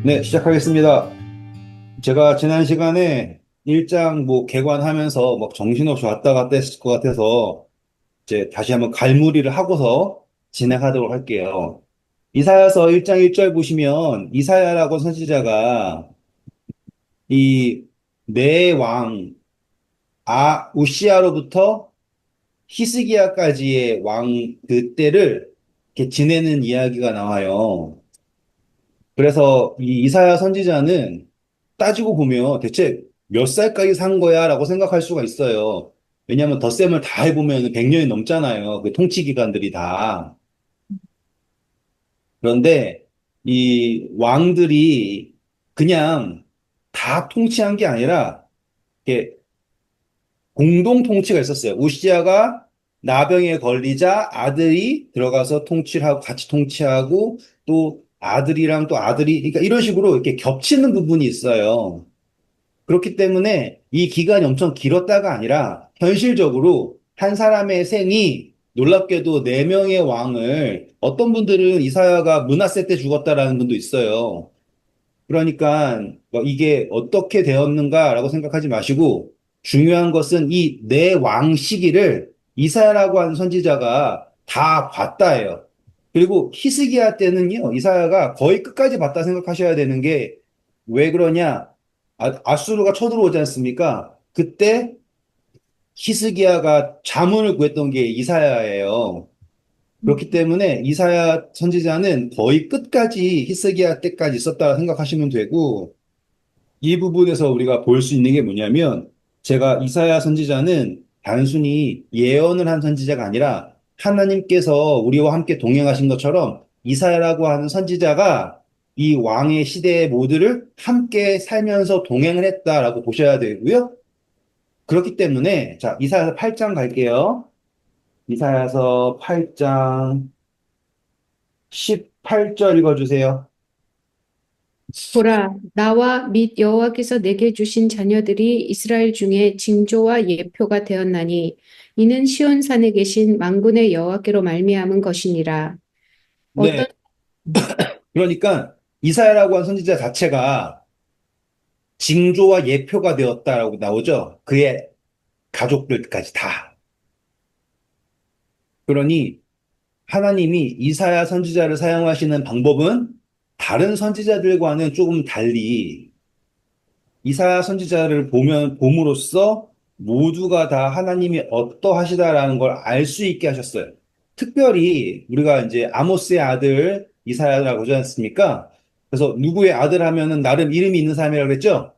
네, 시작하겠습니다. 제가 지난 시간에 일장 개관하면서 막 정신없이 왔다 갔다 했을 것 같아서 이제 다시 한번 갈무리를 하고서 진행하도록 할게요. 이사야서 1장 1절 보시면 이사야라고 선지자가 이 네 왕, 우시아로부터 히스기야까지의 왕 그때를 이렇게 지내는 이야기가 나와요. 그래서 이 이사야 선지자는 따지고 보면 대체 몇 살까지 산 거야 라고 생각할 수가 있어요. 왜냐하면 덧셈을 다 해보면 100년이 넘잖아요. 그 통치 기간들이 다. 그런데 이 왕들이 그냥 다 통치한 게 아니라 이렇게 공동 통치가 있었어요. 우시아가 나병에 걸리자 아들이 들어가서 통치를 하고 같이 통치하고 또 아들이랑 또 아들이 그러니까 이런 식으로 이렇게 겹치는 부분이 있어요. 그렇기 때문에 이 기간이 엄청 길었다가 아니라 현실적으로 한 사람의 생이 놀랍게도 네 명의 왕을 어떤 분들은 이사야가 므낫세 때 죽었다라는 분도 있어요. 그러니까 뭐 이게 어떻게 되었는가라고 생각하지 마시고 중요한 것은 이 네 왕 시기를 이사야라고 하는 선지자가 다 봤다예요. 그리고 히스기야 때는요, 이사야가 거의 끝까지 봤다 생각하셔야 되는 게 왜 그러냐? 아수르가 쳐들어오지 않습니까? 그때 히스기야가 자문을 구했던 게 이사야예요. 그렇기 때문에 이사야 선지자는 거의 끝까지 히스기야 때까지 있었다 생각하시면 되고, 이 부분에서 우리가 볼 수 있는 게 뭐냐면, 제가 이사야 선지자는 단순히 예언을 한 선지자가 아니라 하나님께서 우리와 함께 동행하신 것처럼 이사야라고 하는 선지자가 이 왕의 시대의 모두를 함께 살면서 동행을 했다라고 보셔야 되고요. 그렇기 때문에, 자, 이사야서 8장 갈게요. 이사야서 8장 18절 읽어주세요. 보라, 나와 및 여호와께서 내게 주신 자녀들이 이스라엘 중에 징조와 예표가 되었나니 이는 시온산에 계신 만군의 여호와께로 말미암은 것이니라. 네. 어떤 그러니까 이사야라고 하는 선지자 자체가 징조와 예표가 되었다라고 나오죠. 그의 가족들까지 다. 그러니 하나님이 이사야 선지자를 사용하시는 방법은 다른 선지자들과는 조금 달리 이사야 선지자를 봄으로써 모두가 다 하나님이 어떠하시다라는 걸 알 수 있게 하셨어요. 특별히 우리가 이제 아모스의 아들 이사야라고 하지 않습니까? 그래서 누구의 아들 하면은 나름 이름이 있는 사람이라고 그랬죠?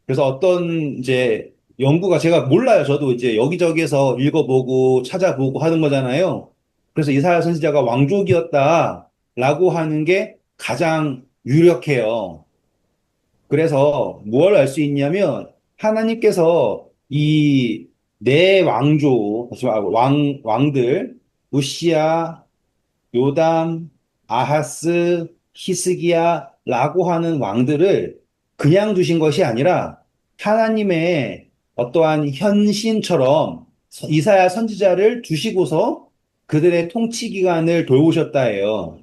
그래서 어떤 이제 연구가 제가 몰라요. 저도 이제 여기저기에서 읽어보고 찾아보고 하는 거잖아요. 그래서 이사야 선지자가 왕족이었다라고 하는 게 가장 유력해요. 그래서 뭘 알 수 있냐면 하나님께서 이 네 왕조, 왕들, 우시야, 요담, 아하스, 히스기야라고 하는 왕들을 그냥 두신 것이 아니라 하나님의 어떠한 현신처럼 이사야 선지자를 두시고서 그들의 통치 기간을 돌보셨다 해요.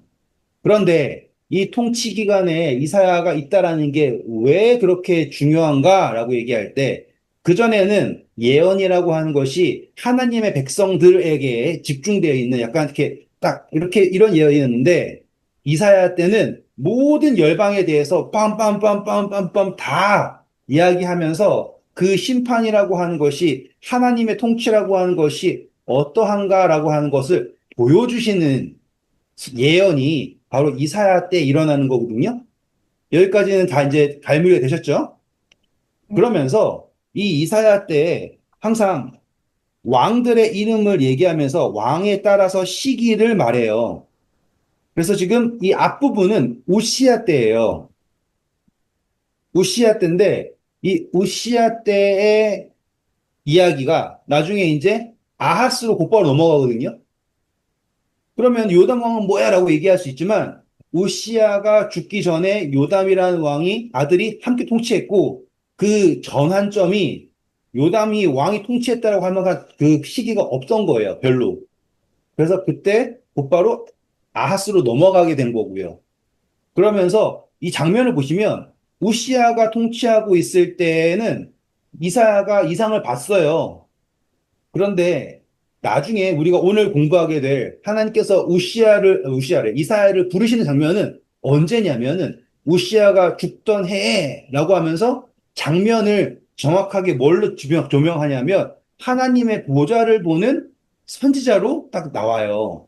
그런데 이 통치 기간에 이사야가 있다라는 게 왜 그렇게 중요한가라고 얘기할 때 그전에는 예언이라고 하는 것이 하나님의 백성들에게 집중되어 있는 약간 이렇게 딱 이렇게 이런 예언이었는데 이사야 때는 모든 열방에 대해서 빰빰빰빰빰빰 다 이야기하면서 그 심판이라고 하는 것이 하나님의 통치라고 하는 것이 어떠한가라고 하는 것을 보여주시는 예언이 바로 이사야 때 일어나는 거거든요. 여기까지는 다 이제 갈무리가 되셨죠? 그러면서 이 이사야 때 항상 왕들의 이름을 얘기하면서 왕에 따라서 시기를 말해요. 그래서 지금 이 앞부분은 우시야 때예요. 우시야 때인데 이 우시야 때의 이야기가 나중에 이제 아하스로 곧바로 넘어가거든요. 그러면 요담 왕은 뭐야? 라고 얘기할 수 있지만 우시아가 죽기 전에 요담이라는 왕이 아들이 함께 통치했고 그 전환점이 요담이 왕이 통치했다라고 할 만한 그 시기가 없던 거예요. 별로. 그래서 그때 곧바로 아하스로 넘어가게 된 거고요. 그러면서 이 장면을 보시면 우시아가 통치하고 있을 때는 이사야가 이상을 봤어요. 그런데 나중에 우리가 오늘 공부하게 될 하나님께서 우시아를 이사야를 부르시는 장면은 언제냐면은 우시아가 죽던 해라고 하면서 장면을 정확하게 뭘로 조명하냐면 하나님의 보좌를 보는 선지자로 딱 나와요.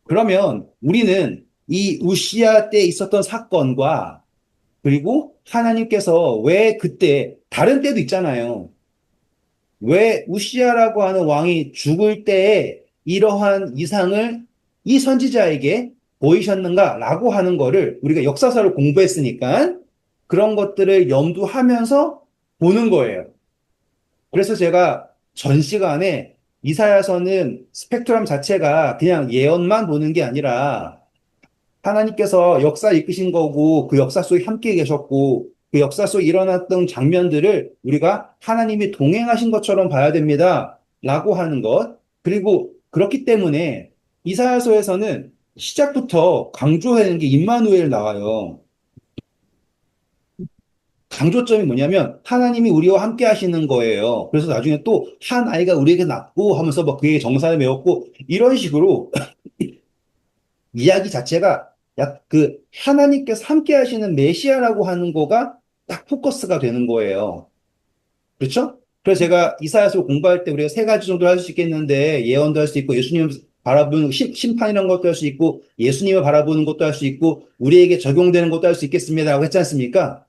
그러면 우리는 이 우시아 때 있었던 사건과 그리고 하나님께서 왜 그때 다른 때도 있잖아요. 왜 우시아라고 하는 왕이 죽을 때에 이러한 이상을 이 선지자에게 보이셨는가라고 하는 거를 우리가 역사서를 공부했으니까 그런 것들을 염두하면서 보는 거예요. 그래서 제가 전 시간에 이사야서는 스펙트럼 자체가 그냥 예언만 보는 게 아니라 하나님께서 역사 이끄신 거고 그 역사 속에 함께 계셨고 그 역사 속에 일어났던 장면들을 우리가 하나님이 동행하신 것처럼 봐야 됩니다. 라고 하는 것. 그리고 그렇기 때문에 이사야서에서는 시작부터 강조하는 게 임마누엘 나와요. 강조점이 뭐냐면 하나님이 우리와 함께 하시는 거예요. 그래서 나중에 또 한 아이가 우리에게 낳고 하면서 뭐 그에게 정사를 메웠고 이런 식으로 이야기 자체가 약 그 하나님께서 함께 하시는 메시아라고 하는 거가 딱 포커스가 되는 거예요. 그렇죠? 그래서 제가 이사야서 공부할 때 우리가 세 가지 정도 할 수 있겠는데 예언도 할 수 있고 예수님을 바라보는 심판이라는 것도 할 수 있고 예수님을 바라보는 것도 할 수 있고 우리에게 적용되는 것도 할 수 있겠습니다라고 했지 않습니까?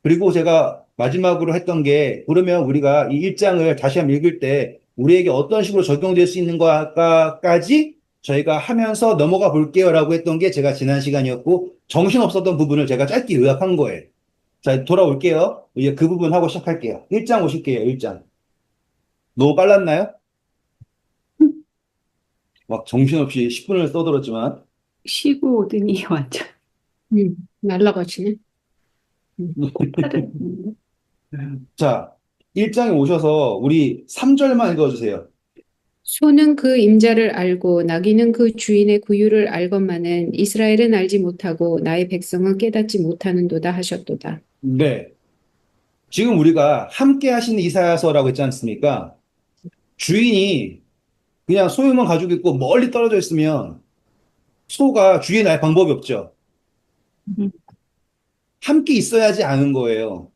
그리고 제가 마지막으로 했던 게 그러면 우리가 이 1장을 다시 한번 읽을 때 우리에게 어떤 식으로 적용될 수 있는 것까지 저희가 하면서 넘어가 볼게요라고 했던 게 제가 지난 시간이었고 정신없었던 부분을 제가 짧게 요약한 거예요. 자, 돌아올게요. 이제 그 부분 하고 시작할게요. 1장 오실게요. 1장. 너무 빨랐나요? 막 정신없이 10분을 써들었지만 쉬고 오더니 완전 날라가시네. 음. 폭발했는데. 자, 1장에 오셔서 우리 3절만 읽어주세요. 소는 그 임자를 알고 나귀는 그 주인의 구유를 알건만은 이스라엘은 알지 못하고 나의 백성은 깨닫지 못하는도다 하셨도다. 네. 지금 우리가 함께 하시는 이사야서라고 했지 않습니까? 주인이 그냥 소유만 가지고 있고 멀리 떨어져 있으면 소가 주인을 알 방법이 없죠. 음. 함께 있어야지 아는 거예요.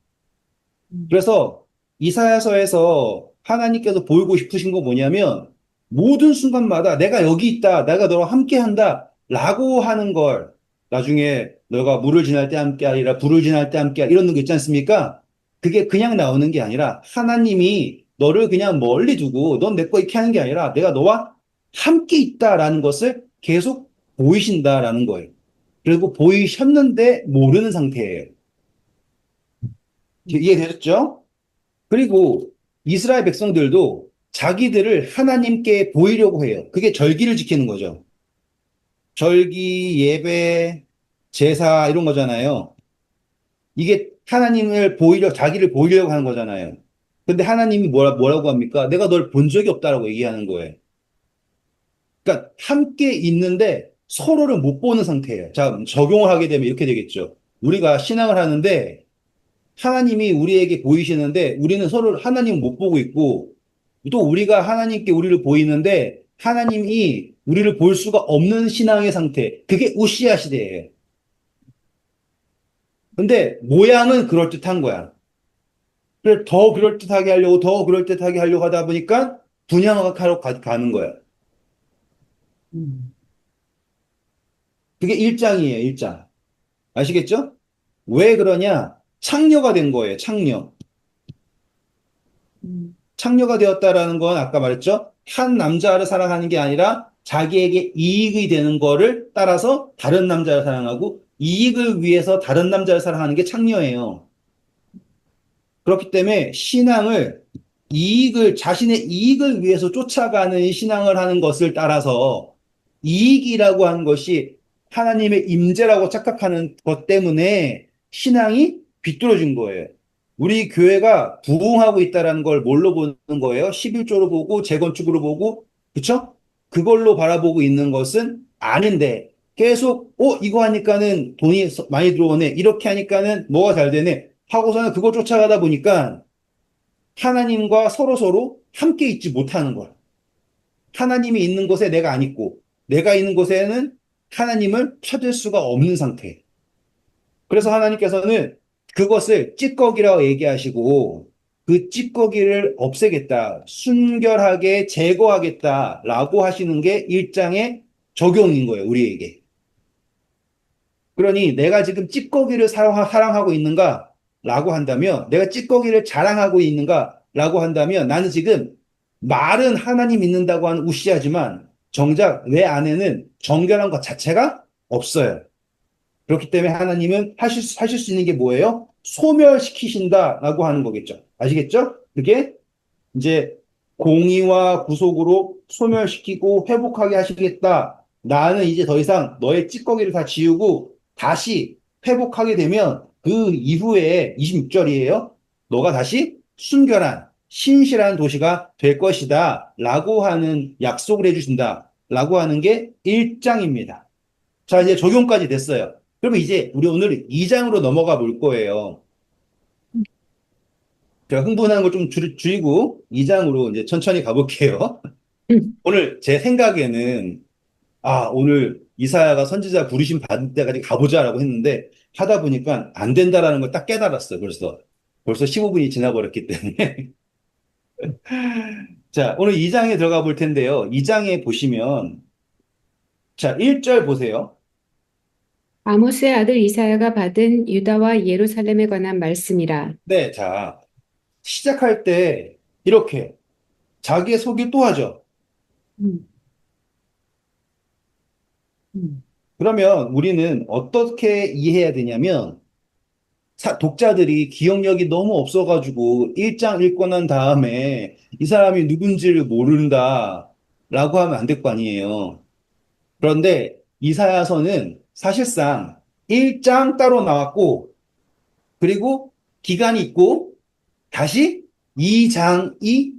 음. 그래서 이사야서에서 하나님께서 보이고 싶으신 거 뭐냐면 모든 순간마다 내가 여기 있다, 내가 너와 함께 한다 라고 하는 걸 나중에 너가 물을 지날 때 함께 하리라, 불을 지날 때 함께 하리라 이런 거 있지 않습니까? 그게 그냥 나오는 게 아니라 하나님이 너를 그냥 멀리 두고 넌 내 거 이렇게 하는 게 아니라 내가 너와 함께 있다라는 것을 계속 보이신다라는 거예요. 그리고 보이셨는데 모르는 상태예요. 이해되셨죠? 그리고 이스라엘 백성들도 자기들을 하나님께 보이려고 해요. 그게 절기를 지키는 거죠. 절기, 예배, 제사 이런 거잖아요. 이게 하나님을 자기를 보이려고 하는 거잖아요. 근데 하나님이 뭐라고 합니까? 내가 널 본 적이 없다라고 얘기하는 거예요. 그러니까 함께 있는데 서로를 못 보는 상태예요. 자, 적용을 하게 되면 이렇게 되겠죠. 우리가 신앙을 하는데 하나님이 우리에게 보이시는데 우리는 서로 하나님을 못 보고 있고 또 우리가 하나님께 우리를 보이는데 하나님이 우리를 볼 수가 없는 신앙의 상태. 그게 우시아 시대예요. 근데 모양은 그럴듯한 거야. 그래서 더 그럴듯하게 하려고 더 그럴듯하게 하려고 하다 보니까 분양하러 가는 거야. 음. 그게 1장이에요, 1장. 아시겠죠? 왜 그러냐? 창녀가 된 거예요, 창녀. 음. 창녀가 되었다라는 건 아까 말했죠? 한 남자를 사랑하는 게 아니라 자기에게 이익이 되는 거를 따라서 다른 남자를 사랑하고 이익을 위해서 다른 남자를 사랑하는 게 창녀예요. 그렇기 때문에 신앙을 자신의 이익을 위해서 쫓아가는 신앙을 하는 것을 따라서 이익이라고 하는 것이 하나님의 임재라고 착각하는 것 때문에 신앙이 비뚤어진 거예요. 우리 교회가 부흥하고 있다는 걸 뭘로 보는 거예요? 11조로 보고 재건축으로 보고 그쵸? 그걸로 바라보고 있는 것은 아닌데 계속, 이거 하니까는 돈이 많이 들어오네. 이렇게 하니까는 뭐가 잘 되네. 하고서는 그거 쫓아가다 보니까 하나님과 서로 함께 있지 못하는 거야. 하나님이 있는 곳에 내가 안 있고, 내가 있는 곳에는 하나님을 찾을 수가 없는 상태. 그래서 하나님께서는 그것을 찌꺼기라고 얘기하시고, 그 찌꺼기를 없애겠다, 순결하게 제거하겠다라고 하시는 게 일장의 적용인 거예요, 우리에게. 그러니 내가 지금 찌꺼기를 사랑하고 있는가? 라고 한다면, 내가 찌꺼기를 자랑하고 있는가? 라고 한다면, 나는 지금 말은 하나님 믿는다고 하는 우시하지만, 정작 내 안에는 정결한 것 자체가 없어요. 그렇기 때문에 하나님은 하실 수 있는 게 뭐예요? 소멸시키신다라고 하는 거겠죠. 아시겠죠? 그게 이제 공의와 구속으로 소멸시키고 회복하게 하시겠다. 나는 이제 더 이상 너의 찌꺼기를 다 지우고 다시 회복하게 되면 그 이후에 26절이에요. 너가 다시 순결한 신실한 도시가 될 것이다. 라고 하는 약속을 해주신다. 라고 하는 게 1장입니다. 자, 이제 적용까지 됐어요. 그러면 이제 우리 오늘 2장으로 넘어가 볼 거예요. 제가 흥분하는 걸 좀 줄이고 2장으로 이제 천천히 가볼게요. 오늘 제 생각에는 오늘 이사야가 선지자 부르심 받을 때까지 가보자라고 했는데 하다 보니까 안 된다라는 걸 딱 깨달았어요. 벌써 15분이 지나버렸기 때문에. 자, 오늘 2장에 들어가 볼 텐데요. 2장에 보시면 자, 1절 보세요. 아모스의 아들 이사야가 받은 유다와 예루살렘에 관한 말씀이라. 네, 자, 시작할 때 이렇게 자기의 소개 또 하죠. 음. 음. 그러면 우리는 어떻게 이해해야 되냐면 독자들이 기억력이 너무 없어가지고 1장 읽고 난 다음에 이 사람이 누군지를 모른다 라고 하면 안 될 거 아니에요. 그런데 이사야서는 사실상 1장 따로 나왔고 그리고 기간이 있고 다시 2장이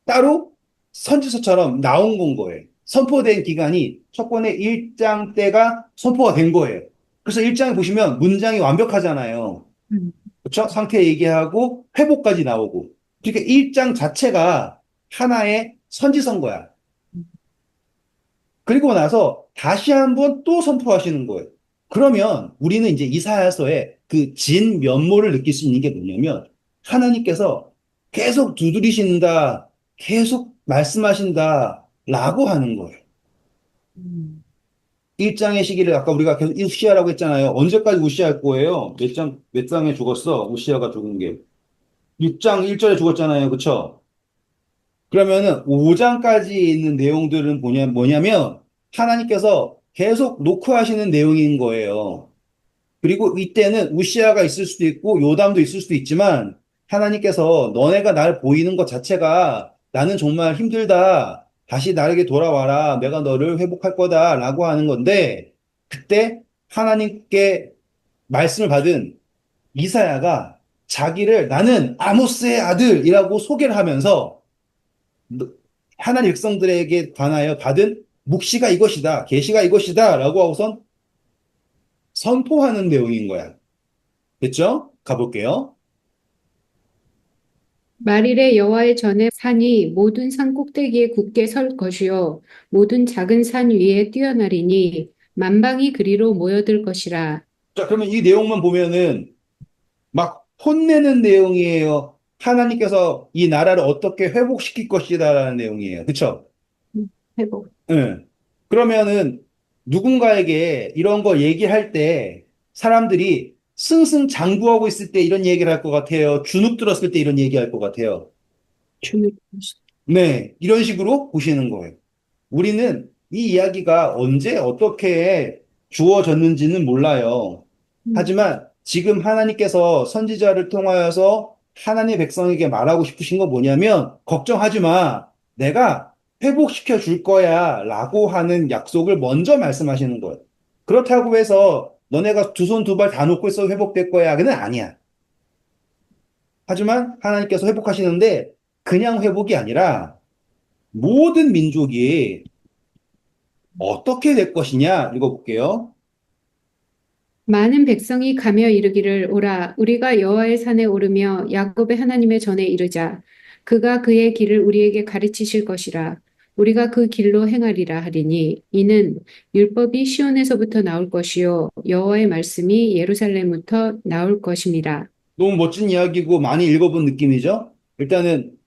따로 선지서처럼 나온 건 거예요. 선포된 기간이 첫 번에 1장 때가 선포가 된 거예요. 그래서 1장에 보시면 문장이 완벽하잖아요. 음. 그렇죠? 상태 얘기하고 회복까지 나오고. 그러니까 1장 자체가 하나의 선지서인 거야. 그리고 나서 다시 한번 또 선포하시는 거예요. 그러면 우리는 이제 이사야서의 그 진 면모를 느낄 수 있는 게 뭐냐면 하나님께서 계속 두드리신다, 계속 말씀하신다, 라고 하는 거예요. 음. 1장의 시기를 아까 우리가 계속 우시아라고 했잖아요. 언제까지 우시아할 거예요? 몇 장에 죽었어? 우시아가 죽은 게. 6장 1절에 죽었잖아요. 그쵸? 그러면은 5장까지 있는 내용들은 뭐냐면 하나님께서 계속 녹화하시는 내용인 거예요. 그리고 이때는 우시아가 있을 수도 있고 요담도 있을 수도 있지만 하나님께서 너네가 날 보이는 것 자체가 나는 정말 힘들다. 다시 나에게 돌아와라. 내가 너를 회복할 거다. 라고 하는 건데 그때 하나님께 말씀을 받은 이사야가 자기를 나는 아모스의 아들이라고 소개를 하면서 하나님 백성들에게 관하여 받은 묵시가 이것이다. 계시가 이것이다. 라고 하고선 선포하는 내용인 거야. 됐죠? 가볼게요. 말일에 여호와의 전에 산이 모든 산 꼭대기에 굳게 설 것이요 모든 작은 산 위에 뛰어나리니 만방이 그리로 모여들 것이라. 자, 그러면 이 내용만 보면은 막 혼내는 내용이에요. 하나님께서 이 나라를 어떻게 회복시킬 것이다라는 내용이에요. 그쵸? 회복. 응. 그러면은 누군가에게 이런 거 얘기할 때 사람들이 승승장구하고 있을 때 이런 얘기를 할 것 같아요. 주눅 들었을 때 이런 얘기할 것 같아요. 주님. 네, 이런 식으로 보시는 거예요. 우리는 이 이야기가 언제 어떻게 주어졌는지는 몰라요. 하지만 지금 하나님께서 선지자를 통하여서 하나님의 백성에게 말하고 싶으신 건 뭐냐면 걱정하지 마. 내가 회복시켜 줄 거야. 라고 하는 약속을 먼저 말씀하시는 거예요. 그렇다고 해서 너네가 두 손 두 발 다 놓고 있어 회복될 거야. 그는 아니야. 하지만 하나님께서 회복하시는데 그냥 회복이 아니라 모든 민족이 어떻게 될 것이냐? 읽어볼게요. 많은 백성이 가며 이르기를 오라 우리가 여호와의 산에 오르며 야곱의 하나님의 전에 이르자 그가 그의 길을 우리에게 가르치실 것이라 우리가 그 길로 행하리라 하리니 이는 율법이 시온에서부터 나올 것이요 여호와의 말씀이 예루살렘부터 나올 것임이라. 너무 멋진 이야기고 많이 읽어본 느낌이죠? 일단은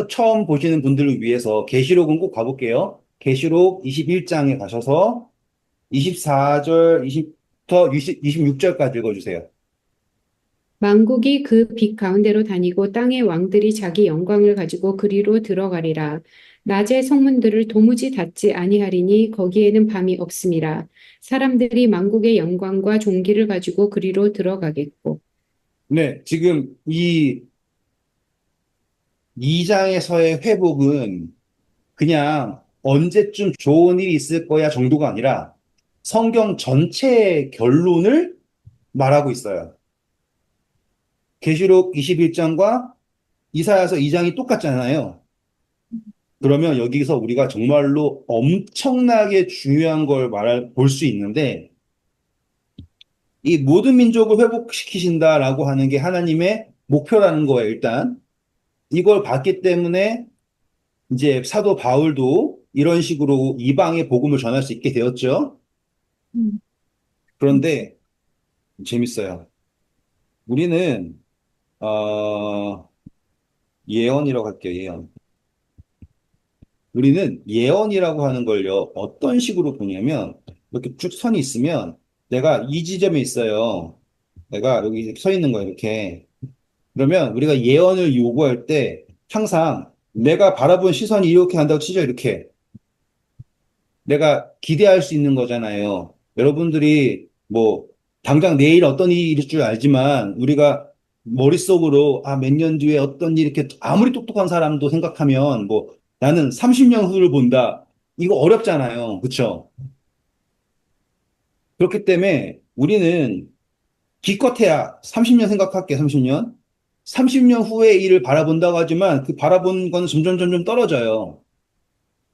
처음 보시는 분들을 위해서 계시록은 꼭 가볼게요. 계시록 21장에 가셔서 24절, 20부터 26절까지 읽어주세요. 만국이 그 빛 가운데로 다니고 땅의 왕들이 자기 영광을 가지고 그리로 들어가리라. 낮의 성문들을 도무지 닫지 아니하리니 거기에는 밤이 없음이라. 사람들이 만국의 영광과 존귀를 가지고 그리로 들어가겠고. 네, 지금 이 2장에서의 회복은 그냥 언제쯤 좋은 일이 있을 거야 정도가 아니라 성경 전체의 결론을 말하고 있어요. 계시록 21장과 이사야서 2장이 똑같잖아요. 그러면 여기서 우리가 정말로 엄청나게 중요한 걸 볼 수 있는데, 이 모든 민족을 회복시키신다라고 하는 게 하나님의 목표라는 거예요, 일단. 이걸 봤기 때문에 이제 사도 바울도 이런 식으로 이방의 복음을 전할 수 있게 되었죠. 음, 그런데 재밌어요. 우리는, 어, 예언이라고 할게요, 예언. 우리는 예언이라고 하는 걸요, 어떤 식으로 보냐면, 이렇게 쭉 선이 있으면, 내가 이 지점에 있어요. 내가 여기 서 있는 거야, 이렇게. 그러면 우리가 예언을 요구할 때, 항상 내가 바라본 시선이 이렇게 한다고 치죠, 이렇게. 내가 기대할 수 있는 거잖아요. 여러분들이 뭐, 당장 내일 어떤 일이 있을 줄 알지만, 우리가 머릿속으로, 아, 몇 년 뒤에 어떤 일, 이렇게 아무리 똑똑한 사람도 생각하면, 뭐, 나는 30년 후를 본다. 이거 어렵잖아요. 그쵸? 그렇기 때문에 우리는 기껏해야 30년 생각할게, 30년. 30년 후의 일을 바라본다고 하지만 그 바라본 건 점점 떨어져요.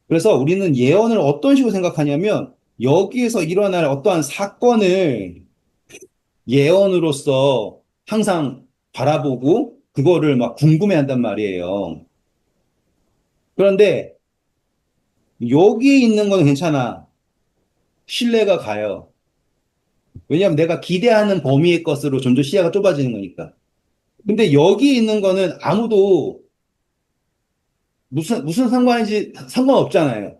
그래서 우리는 예언을 어떤 식으로 생각하냐면 여기에서 일어날 어떠한 사건을 예언으로서 항상 바라보고 그거를 막 궁금해 한단 말이에요. 그런데 여기 있는 건 괜찮아. 신뢰가 가요. 왜냐하면 내가 기대하는 범위의 것으로 점점 시야가 좁아지는 거니까. 근데 여기 있는 거는 아무도 무슨 상관인지 상관없잖아요.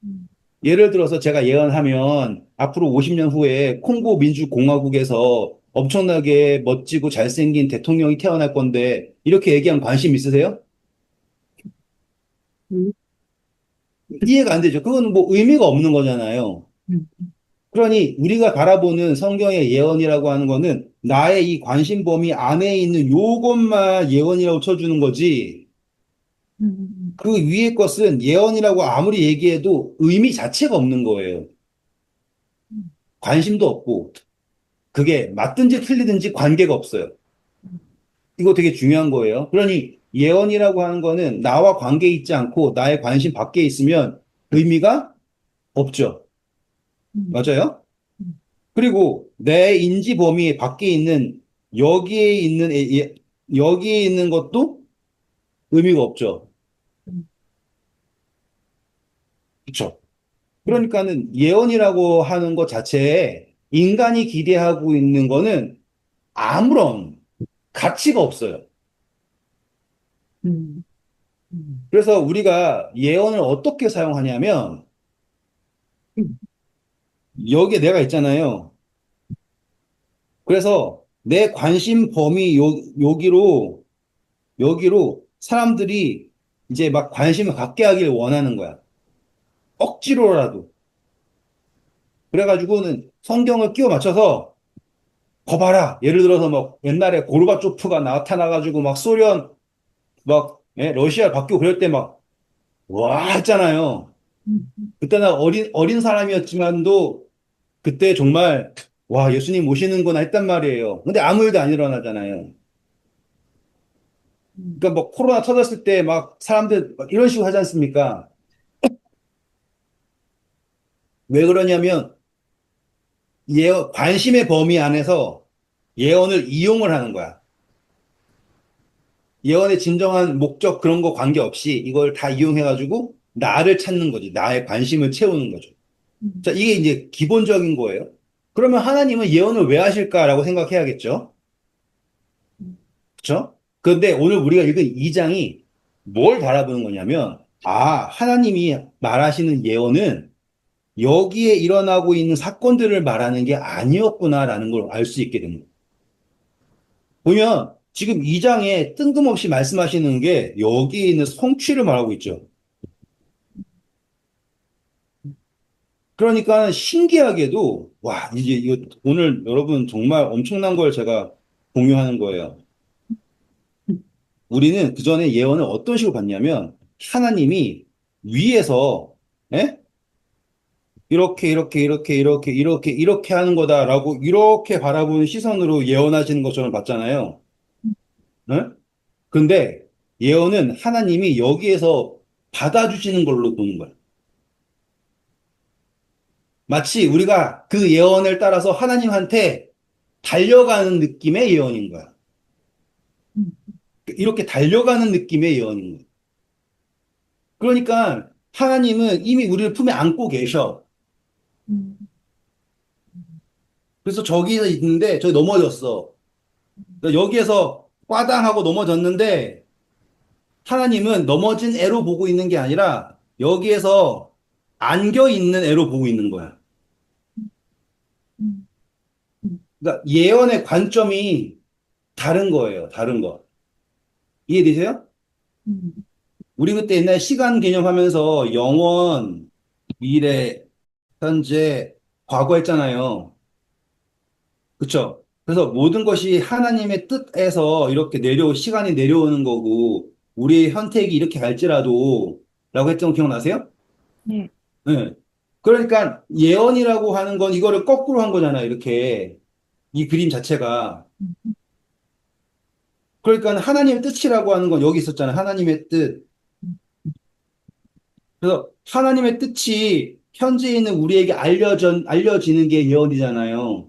음, 예를 들어서 제가 예언하면 앞으로 50년 후에 콩고 민주공화국에서 엄청나게 멋지고 잘생긴 대통령이 태어날 건데 이렇게 얘기하면 관심 있으세요? 음, 이해가 안 되죠. 그건 뭐 의미가 없는 거잖아요. 음, 그러니 우리가 바라보는 성경의 예언이라고 하는 거는 나의 이 관심 범위 안에 있는 요것만 예언이라고 쳐주는 거지. 음, 그 위의 것은 예언이라고 아무리 얘기해도 의미 자체가 없는 거예요. 음, 관심도 없고, 그게 맞든지 틀리든지 관계가 없어요. 이거 되게 중요한 거예요. 그러니 예언이라고 하는 거는 나와 관계 있지 않고 나의 관심 밖에 있으면 의미가 없죠. 음, 맞아요? 음, 그리고 내 인지 범위 밖에 있는 여기에 있는 여기에 있는 것도 의미가 없죠. 음, 그렇죠? 음, 그러니까는 예언이라고 하는 것 자체에 인간이 기대하고 있는 거는 아무런 가치가 없어요. 음, 음, 그래서 우리가 예언을 어떻게 사용하냐면 여기에 내가 있잖아요. 그래서 내 관심 범위 여기로 사람들이 이제 막 관심을 갖게 하길 원하는 거야. 억지로라도. 그래가지고는 성경을 끼워 맞춰서 거 봐라. 예를 들어서 막 옛날에 고르바초프가 나타나가지고 막 소련 막 러시아 바뀌고 그럴 때 막 와 했잖아요. 음, 그때는 어린 사람이었지만도 그때 정말 와 예수님 오시는구나 했단 말이에요. 근데 아무 일도 안 일어나잖아요. 음, 그러니까 뭐 코로나 터졌을 때 막 사람들 막 이런 식으로 하지 않습니까? 왜 그러냐면 관심의 범위 안에서 예언을 이용을 하는 거야. 예언의 진정한 목적 그런 거 관계없이 이걸 다 이용해가지고 나를 찾는 거지. 나의 관심을 채우는 거죠. 자, 이게 이제 기본적인 거예요. 그러면 하나님은 예언을 왜 하실까라고 생각해야겠죠? 그렇죠? 그런데 오늘 우리가 읽은 이 장이 뭘 바라보는 거냐면, 아, 하나님이 말하시는 예언은 여기에 일어나고 있는 사건들을 말하는 게 아니었구나라는 걸 알 수 있게 됩니다. 보면 지금 이 장에 뜬금없이 말씀하시는 게 여기에 있는 성취를 말하고 있죠. 그러니까 신기하게도, 와, 이제 이거 오늘 여러분 정말 엄청난 걸 제가 공유하는 거예요. 우리는 그 전에 예언을 어떤 식으로 봤냐면 하나님이 위에서 예? 이렇게 하는 거다라고 이렇게 바라보는 시선으로 예언하시는 것처럼 봤잖아요. 네? 근데 예언은 하나님이 여기에서 받아주시는 걸로 보는 거예요. 마치 우리가 그 예언을 따라서 하나님한테 달려가는 느낌의 예언인 거야. 이렇게 달려가는 느낌의 예언인 거예요. 그러니까 하나님은 이미 우리를 품에 안고 계셔. 그래서 저기서 있는데 저기 넘어졌어. 그러니까 여기에서 꽈당하고 넘어졌는데 하나님은 넘어진 애로 보고 있는 게 아니라 여기에서 안겨 있는 애로 보고 있는 거야. 그러니까 예언의 관점이 다른 거예요. 다른 거. 이해되세요? 우리 그때 옛날 시간 개념하면서 영원, 미래, 현재, 과거 했잖아요. 그쵸? 그래서 모든 것이 하나님의 뜻에서 이렇게 시간이 내려오는 거고, 우리의 선택이 이렇게 갈지라도, 라고 했던 거 기억나세요? 네. 네. 그러니까 예언이라고 하는 건 이거를 거꾸로 한 거잖아요. 이렇게. 이 그림 자체가. 그러니까 하나님의 뜻이라고 하는 건 여기 있었잖아요. 하나님의 뜻. 그래서 하나님의 뜻이 현재 있는 우리에게 알려지는 게 예언이잖아요.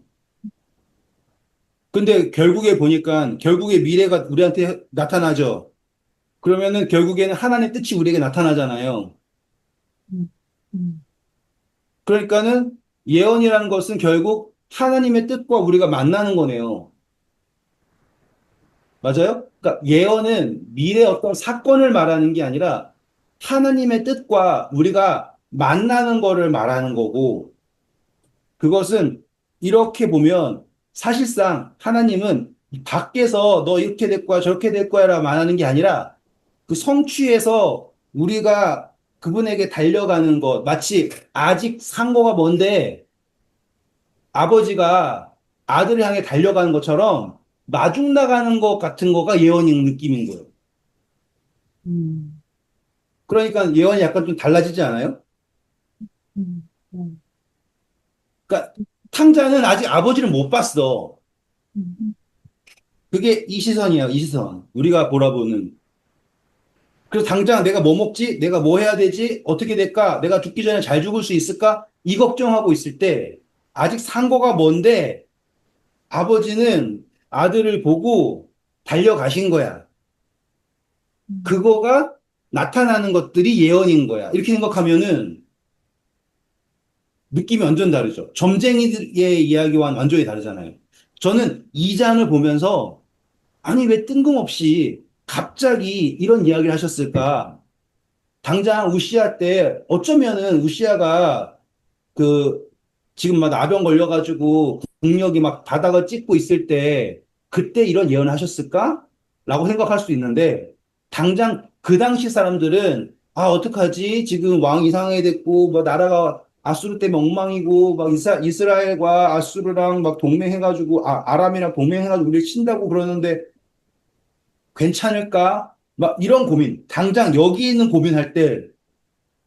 근데 결국에 보니까 결국에 미래가 우리한테 나타나죠. 그러면은 결국에는 하나님의 뜻이 우리에게 나타나잖아요. 음, 음, 그러니까는 예언이라는 것은 결국 하나님의 뜻과 우리가 만나는 거네요. 맞아요? 그러니까 예언은 미래의 어떤 사건을 말하는 게 아니라 하나님의 뜻과 우리가 만나는 거를 말하는 거고, 그것은 이렇게 보면 사실상 하나님은 밖에서 너 이렇게 될 거야, 저렇게 될 거야라 말하는 게 아니라 그 성취에서 우리가 그분에게 달려가는 것, 마치 아직 상고가 먼데 아버지가 아들을 향해 달려가는 것처럼 마중 나가는 것 같은 거가 예언인 느낌인 거예요. 음, 그러니까 예언이 약간 좀 달라지지 않아요? 음, 음, 그러니까 탕자는 아직 아버지를 못 봤어. 음, 그게 이 시선이에요, 이 시선. 우리가 보라보는. 그래서 당장 내가 뭐 먹지? 내가 뭐 해야 되지? 어떻게 될까? 내가 죽기 전에 잘 죽을 수 있을까? 이 걱정하고 있을 때 아직 상고가 먼데 아버지는 아들을 보고 달려가신 거야. 그거가 나타나는 것들이 예언인 거야. 이렇게 생각하면은 느낌이 완전 다르죠. 점쟁이의 이야기와는 완전히 다르잖아요. 저는 이 장을 보면서 아니 왜 뜬금없이 갑자기 이런 이야기를 하셨을까? 당장 우시아 때 어쩌면은 우시아가 그 지금 막 나병 걸려가지고 국력이 막 바닥을 찍고 있을 때 그때 이런 예언을 하셨을까? 라고 생각할 수도 있는데 당장 그 당시 사람들은 아 어떡하지? 지금 왕 이상하게 됐고 뭐 나라가 아수르 때문에 엉망이고 막 이스라엘과 아수르랑 막 동맹해가지고 아람이랑 동맹해가지고 우리를 친다고 그러는데 괜찮을까? 막 이런 고민 당장 여기 있는 고민할 때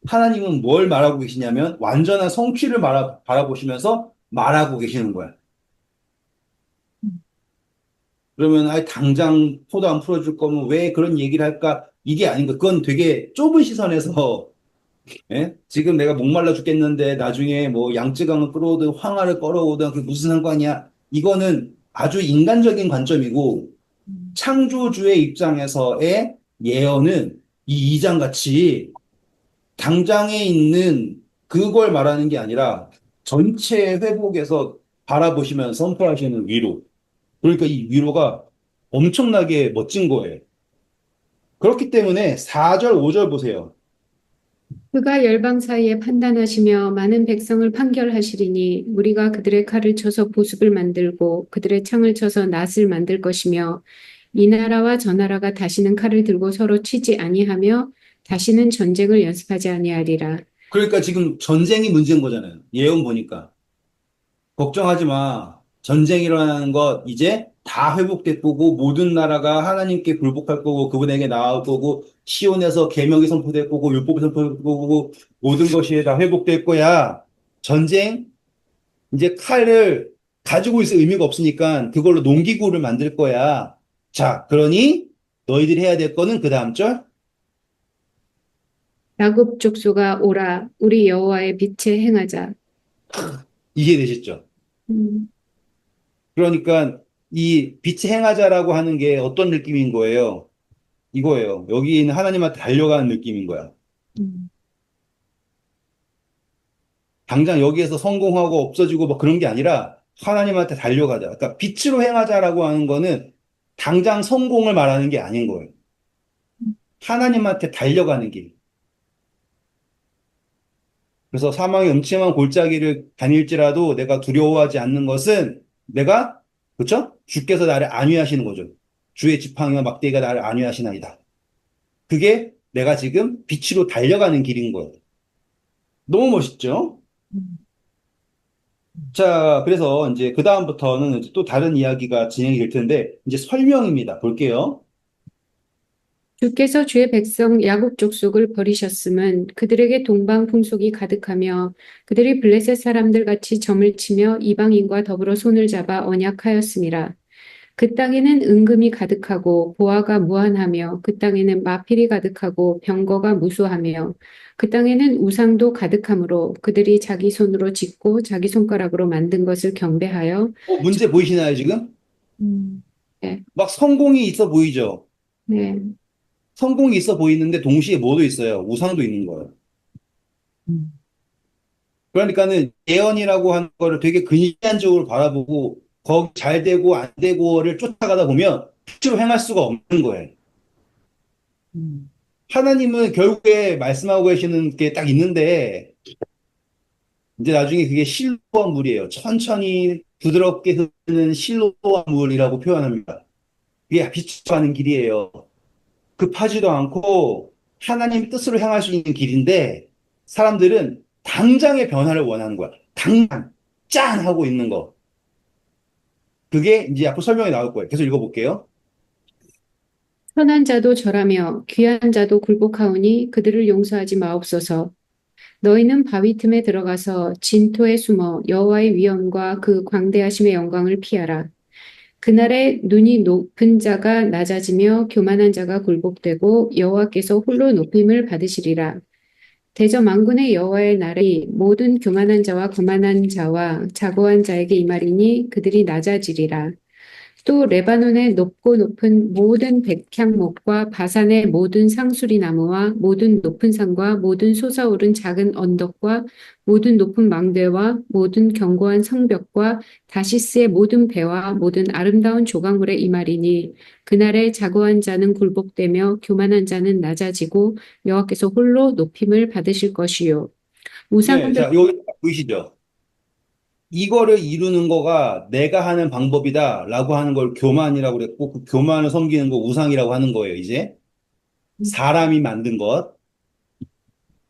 하나님은 뭘 말하고 계시냐면 완전한 성취를 바라보시면서 말하고 계시는 거야. 그러면 아 당장 포도 안 풀어줄 거면 왜 그런 얘기를 할까? 이게 아닌 거. 그건 되게 좁은 시선에서 예? 지금 내가 목말라 죽겠는데 나중에 뭐 양쯔강을 끌어오든 황하를 끌어오든 그게 무슨 상관이야? 이거는 아주 인간적인 관점이고 창조주의 입장에서의 예언은 이 2장 같이 당장에 있는 그걸 말하는 게 아니라 전체 회복에서 바라보시면서 선포하시는 위로. 그러니까 이 위로가 엄청나게 멋진 거예요. 그렇기 때문에 4절, 5절 보세요. 그가 열방 사이에 판단하시며 많은 백성을 판결하시리니 우리가 그들의 칼을 쳐서 보습을 만들고 그들의 창을 쳐서 낫을 만들 것이며 이 나라와 저 나라가 다시는 칼을 들고 서로 치지 아니하며 다시는 전쟁을 연습하지 아니하리라. 그러니까 지금 전쟁이 문제인 거잖아요. 예언 보니까. 걱정하지 마. 전쟁이 일어나는 것 이제 다 회복될 거고 모든 나라가 하나님께 굴복할 거고 그분에게 나아올 거고 시온에서 계명이 선포될 거고 율법이 선포될 거고 모든 것이 다 회복될 거야. 전쟁 이제 칼을 가지고 있을 의미가 없으니까 그걸로 농기구를 만들 거야. 자, 그러니 너희들이 해야 될 거는 그 다음 절 야곱 족속아 오라 우리 여호와의 빛에 행하자. 이해되셨죠? 음, 그러니까 이 빛의 행하자라고 하는 게 어떤 느낌인 거예요? 이거예요. 여기 있는 하나님한테 달려가는 느낌인 거야. 음, 당장 여기에서 성공하고 없어지고 뭐 그런 게 아니라 하나님한테 달려가자. 그러니까 빛으로 행하자라고 하는 거는 당장 성공을 말하는 게 아닌 거예요. 하나님한테 달려가는 길. 그래서 사망의 음침한 골짜기를 다닐지라도 내가 두려워하지 않는 것은 내가 그렇죠? 주께서 나를 안위하시는 거죠. 주의 지팡이와 막대기가 나를 안위하시나이다. 그게 내가 지금 빛으로 달려가는 길인 거예요. 너무 멋있죠? 음, 자, 그래서 이제 그 다음부터는 또 다른 이야기가 진행이 될 텐데 이제 설명입니다. 볼게요. 주께서 주의 백성 야곱 족속을 버리셨음은 그들에게 동방 풍속이 가득하며 그들이 블레셋 사람들 같이 점을 치며 이방인과 더불어 손을 잡아 언약하였음이라. 그 땅에는 은금이 가득하고 보화가 무한하며 그 땅에는 마필이 가득하고 병거가 무수하며 그 땅에는 우상도 가득하므로 그들이 자기 손으로 짓고 자기 손가락으로 만든 것을 경배하여 문제 보이시나요, 지금? 음, 네, 막 성공이 있어 보이죠? 네. 성공이 있어 보이는데 동시에 뭐도 있어요? 우상도 있는 거예요. 음, 그러니까는 예언이라고 하는 거를 되게 근시안적으로 바라보고 거기 잘 되고 안 되고를 쫓아가다 보면 실제로 행할 수가 없는 거예요. 음, 하나님은 결국에 말씀하고 계시는 게 딱 있는데 이제 나중에 그게 실로한 물이에요. 천천히 부드럽게 흐르는 실로한 물이라고 표현합니다. 그게 비추어가는 길이에요. 급하지도 않고 하나님 뜻으로 향할 수 있는 길인데 사람들은 당장의 변화를 원하는 거야. 당장 짠 하고 있는 거. 그게 이제 앞으로 설명이 나올 거예요. 계속 읽어볼게요. 선한 자도 절하며 귀한 자도 굴복하오니 그들을 용서하지 마옵소서. 너희는 바위 틈에 들어가서 진토에 숨어 여호와의 위엄과 그 광대하심의 영광을 피하라. 그날에 눈이 높은 자가 낮아지며 교만한 자가 굴복되고 여호와께서 홀로 높임을 받으시리라. 대저 만군의 여호와의 날이 모든 교만한 자와 거만한 자와 자고한 자에게 임하리니 그들이 낮아지리라. 또 레바논의 높고 높은 모든 백향목과 바산의 모든 상수리 나무와 모든 높은 산과 모든 솟아오른 작은 언덕과 모든 높은 망대와 모든 견고한 성벽과 다시스의 모든 배와 모든 아름다운 조각물에 임하리니 그날에 자고한 자는 굴복되며 교만한 자는 낮아지고 여호와께서 홀로 높임을 받으실 것이요. 네, 우상들 자, 여기 보이시죠? 이거를 이루는 거가 내가 하는 방법이다라고 하는 걸 교만이라고 그랬고 그 교만을 섬기는 거 우상이라고 하는 거예요, 이제. 사람이 만든 것,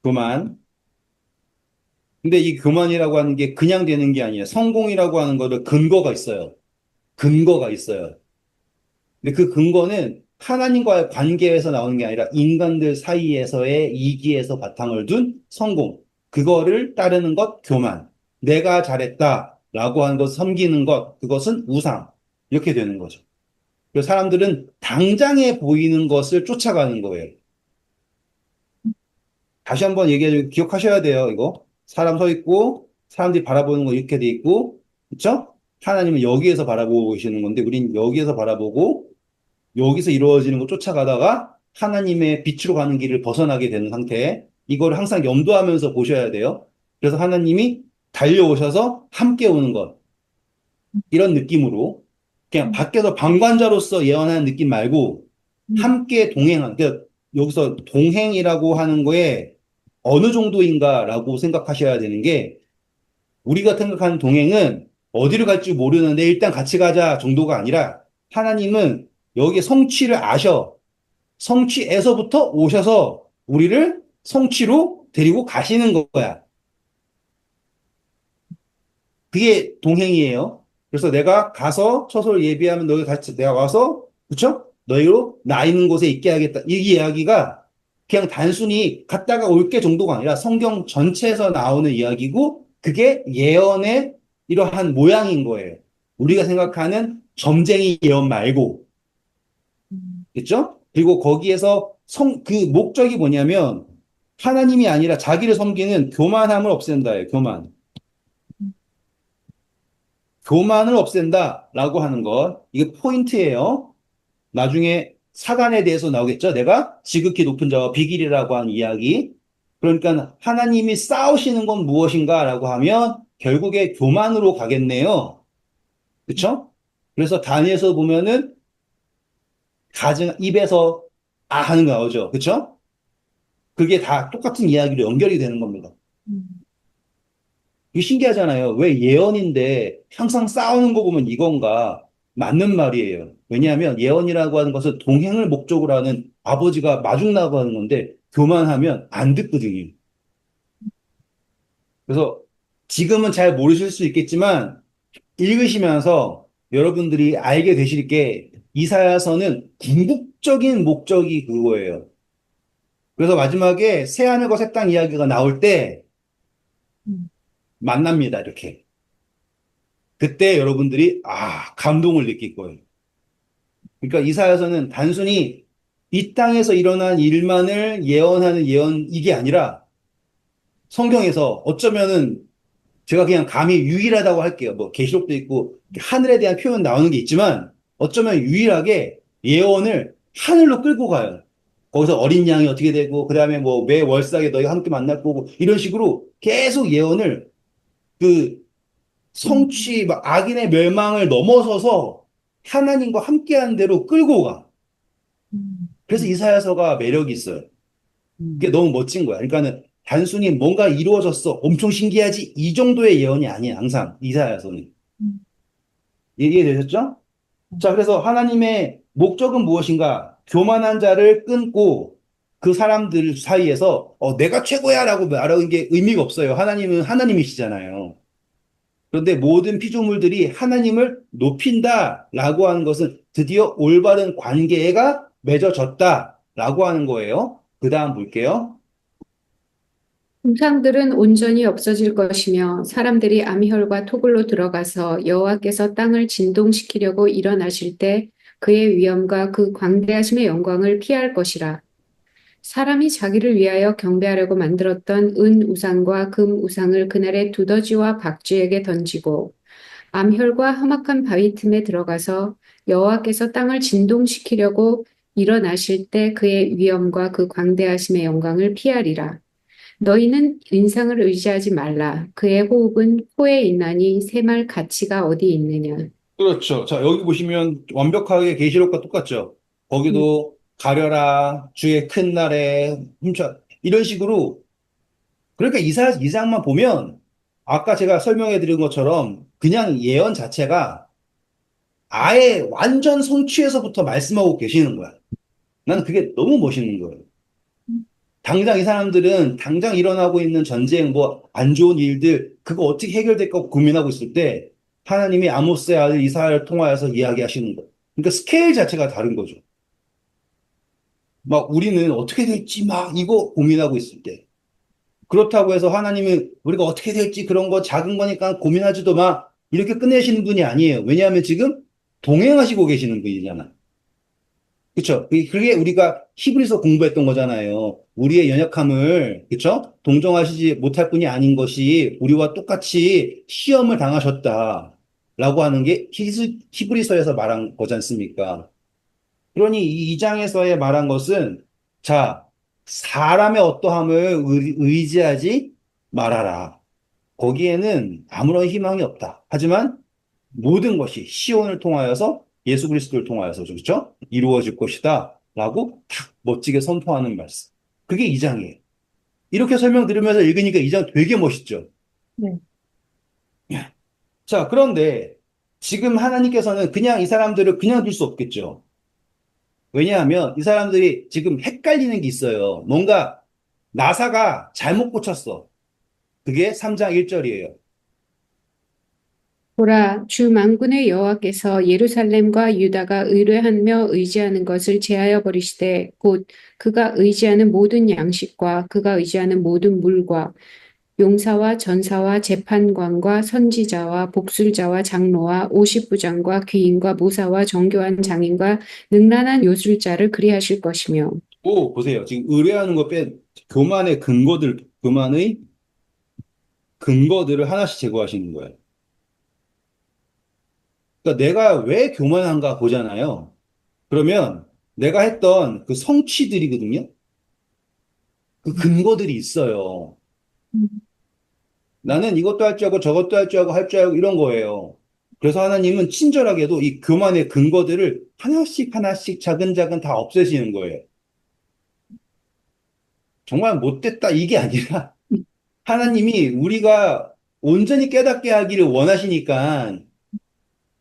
교만. 근데 이 교만이라고 하는 게 그냥 되는 게 아니에요. 성공이라고 하는 거를 근거가 있어요. 근거가 있어요. 근데 그 근거는 하나님과의 관계에서 나오는 게 아니라 인간들 사이에서의 이기에서 바탕을 둔 성공. 그거를 따르는 것, 교만. 내가 잘했다라고 하는 것, 섬기는 것, 그것은 우상. 이렇게 되는 거죠. 그래서 사람들은 당장에 보이는 것을 쫓아가는 거예요. 다시 한번 얘기해 기억하셔야 돼요, 이거. 사람 서 있고, 사람들이 바라보는 거 이렇게 돼 있고, 그쵸? 하나님은 여기에서 바라보고 계시는 건데, 우린 여기에서 바라보고, 여기서 이루어지는 거 쫓아가다가 하나님의 빛으로 가는 길을 벗어나게 되는 상태. 이걸 항상 염두하면서 보셔야 돼요. 그래서 하나님이 달려오셔서 함께 오는 것. 이런 느낌으로 그냥 음, 밖에서 방관자로서 예언하는 느낌 말고 음, 함께 동행한, 그러니까 여기서 동행이라고 하는 거에 어느 정도인가라고 생각하셔야 되는 게 우리가 생각하는 동행은 어디를 갈지 모르는데 일단 같이 가자 정도가 아니라 하나님은 여기 성취를 아셔. 성취에서부터 오셔서 우리를 성취로 데리고 가시는 거야. 그게 동행이에요. 그래서 내가 가서 처소를 예비하면 너희 같이 내가 와서 그쵸? 너희로 나 있는 곳에 있게 하겠다. 이 이야기가 그냥 단순히 갔다가 올게 정도가 아니라 성경 전체에서 나오는 이야기고 그게 예언의 이러한 모양인 거예요. 우리가 생각하는 점쟁이 예언 말고 그렇죠? 그리고 거기에서 그 목적이 뭐냐면 하나님이 아니라 자기를 섬기는 교만함을 없앤다예요. 교만. 교만을 없앤다라고 하는 것. 이게 포인트예요. 나중에 사간에 대해서 나오겠죠. 내가 지극히 높은 자와 비길이라고 하는 이야기. 그러니까 하나님이 싸우시는 건 무엇인가라고 하면 결국에 교만으로 가겠네요. 그렇죠? 그래서 다니엘서 보면은 가증 입에서 아 하는 거 나오죠. 그렇죠? 그게 다 똑같은 이야기로 연결이 되는 겁니다. 음, 이게 신기하잖아요. 왜 예언인데 항상 싸우는 거 보면 이건가? 맞는 말이에요. 왜냐하면 예언이라고 하는 것은 동행을 목적으로 하는 아버지가 마중 나가는 건데 교만하면 안 듣거든요. 그래서 지금은 잘 모르실 수 있겠지만 읽으시면서 여러분들이 알게 되실 게 이사야서는 궁극적인 목적이 그거예요. 그래서 마지막에 새하늘과 새 땅 이야기가 나올 때 음, 만납니다. 이렇게. 그때 여러분들이 감동을 느낄 거예요. 그러니까 이사야서는 단순히 이 땅에서 일어난 일만을 예언하는 예언 이게 아니라 성경에서 어쩌면은 제가 그냥 감히 유일하다고 할게요. 뭐 계시록도 있고 하늘에 대한 표현 나오는 게 있지만 어쩌면 유일하게 예언을 하늘로 끌고 가요. 거기서 어린 양이 어떻게 되고 그다음에 뭐 매 월삭에 너희가 함께 만날 거고 이런 식으로 계속 예언을 그 음, 성취 막 악인의 멸망을 넘어서서 하나님과 함께하는 대로 끌고 가. 음, 그래서 이사야서가 매력이 있어요. 그게 음, 너무 멋진 거야. 그러니까는 단순히 뭔가 이루어졌어. 엄청 신기하지? 이 정도의 예언이 아니야. 항상 이사야서는. 음, 이해되셨죠? 자, 그래서 하나님의 목적은 무엇인가? 교만한 자를 끊고 그 사람들 사이에서 내가 최고야라고 말하는 게 의미가 없어요. 하나님은 하나님이시잖아요. 그런데 모든 피조물들이 하나님을 높인다라고 하는 것은 드디어 올바른 관계가 맺어졌다라고 하는 거예요. 그 다음 볼게요. 우상들은 온전히 없어질 것이며 사람들이 암혈과 토굴로 들어가서 여호와께서 땅을 진동시키려고 일어나실 때 그의 위엄과 그 광대하심의 영광을 피할 것이라. 사람이 자기를 위하여 경배하려고 만들었던 은 우상과 금 우상을 그날의 두더지와 박쥐에게 던지고 암혈과 험악한 바위 틈에 들어가서 여호와께서 땅을 진동시키려고 일어나실 때 그의 위엄과 그 광대하심의 영광을 피하리라. 너희는 인상을 의지하지 말라. 그의 호흡은 코에 있나니 새말 가치가 어디 있느냐. 그렇죠. 자, 여기 보시면 완벽하게 계시록과 똑같죠. 음, 거기도 가려라, 주의 큰 날에 훔쳐 이런 식으로 그러니까 이상만 보면 아까 제가 설명해 드린 것처럼 그냥 예언 자체가 아예 완전 성취에서부터 말씀하고 계시는 거야. 나는 그게 너무 멋있는 거예요. 당장 이 사람들은 당장 일어나고 있는 전쟁, 뭐 안 좋은 일들, 그거 어떻게 해결될까 고민하고 있을 때 하나님이 아모스의 아들 이사야를 통하여서 이야기하시는 거. 그러니까 스케일 자체가 다른 거죠. 막 우리는 어떻게 될지 막 이거 고민하고 있을 때. 그렇다고 해서 하나님은 우리가 어떻게 될지 그런 거 작은 거니까 고민하지도 마. 이렇게 끝내시는 분이 아니에요. 왜냐하면 지금 동행하시고 계시는 분이잖아. 그쵸? 그게 우리가 히브리서 공부했던 거잖아요. 우리의 연약함을, 그쵸? 동정하시지 못할 뿐이 아닌 것이 우리와 똑같이 시험을 당하셨다. 라고 하는 게 히브리서에서 말한 거지 않습니까? 그러니 이 2장에서의 말한 것은, 자, 사람의 어떠함을 의지하지 말아라. 거기에는 아무런 희망이 없다. 하지만 모든 것이 시온을 통하여서 예수 그리스도를 통하여서 그렇죠? 이루어질 것이다. 라고 탁 멋지게 선포하는 말씀. 그게 2장이에요. 이렇게 설명 들으면서 읽으니까 2장 되게 멋있죠. 네. 자, 그런데 지금 하나님께서는 그냥 이 사람들을 그냥 둘 수 없겠죠. 왜냐하면 이 사람들이 지금 헷갈리는 게 있어요. 뭔가 나사가 잘못 꽂혔어. 그게 3장 1절이에요. 보라, 주 만군의 여호와께서 예루살렘과 유다가 의뢰하며 의지하는 것을 제하여 버리시되 곧 그가 의지하는 모든 양식과 그가 의지하는 모든 물과 용사와 전사와 재판관과 선지자와 복술자와 장로와 오십부장과 귀인과 모사와 정교한 장인과 능란한 요술자를 그리하실 것이며 오, 보세요. 지금 의뢰하는 거 뺀 교만의 근거들을 하나씩 제거하시는 거예요. 그러니까 내가 왜 교만한가 보잖아요. 그러면 내가 했던 그 성취들이거든요. 그 근거들이 있어요. 음, 나는 이것도 할 줄 알고 저것도 할 줄 알고 할 줄 알고 이런 거예요. 그래서 하나님은 친절하게도 이 교만의 근거들을 하나씩 하나씩 차근차근 다 없애시는 거예요. 정말 못됐다 이게 아니라 하나님이 우리가 온전히 깨닫게 하기를 원하시니까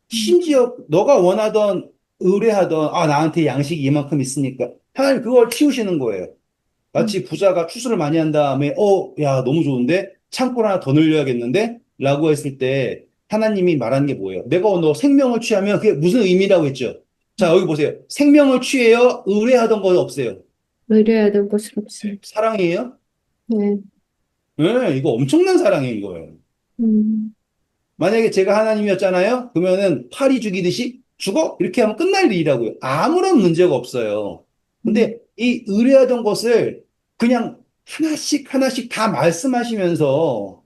심지어 너가 원하던 의뢰하던 나한테 양식이 이만큼 있으니까 하나님 그걸 치우시는 거예요. 음, 마치 부자가 추수를 많이 한 다음에 야 너무 좋은데 창고를 하나 더 늘려야겠는데 라고 했을 때 하나님이 말하는 게 뭐예요? 내가 너 생명을 취하면 그게 무슨 의미라고 했죠? 자 여기 보세요. 생명을 취해요? 의뢰하던 거 없어요. 의뢰하던 것을 없습니다. 사랑이에요? 네. 네, 이거 엄청난 사랑인 거예요. 음, 만약에 제가 하나님이었잖아요? 그러면은 파리 죽이듯이 죽어? 이렇게 하면 끝날 일이라고요. 아무런 문제가 없어요. 음, 근데 이 의뢰하던 것을 그냥 하나씩 하나씩 다 말씀하시면서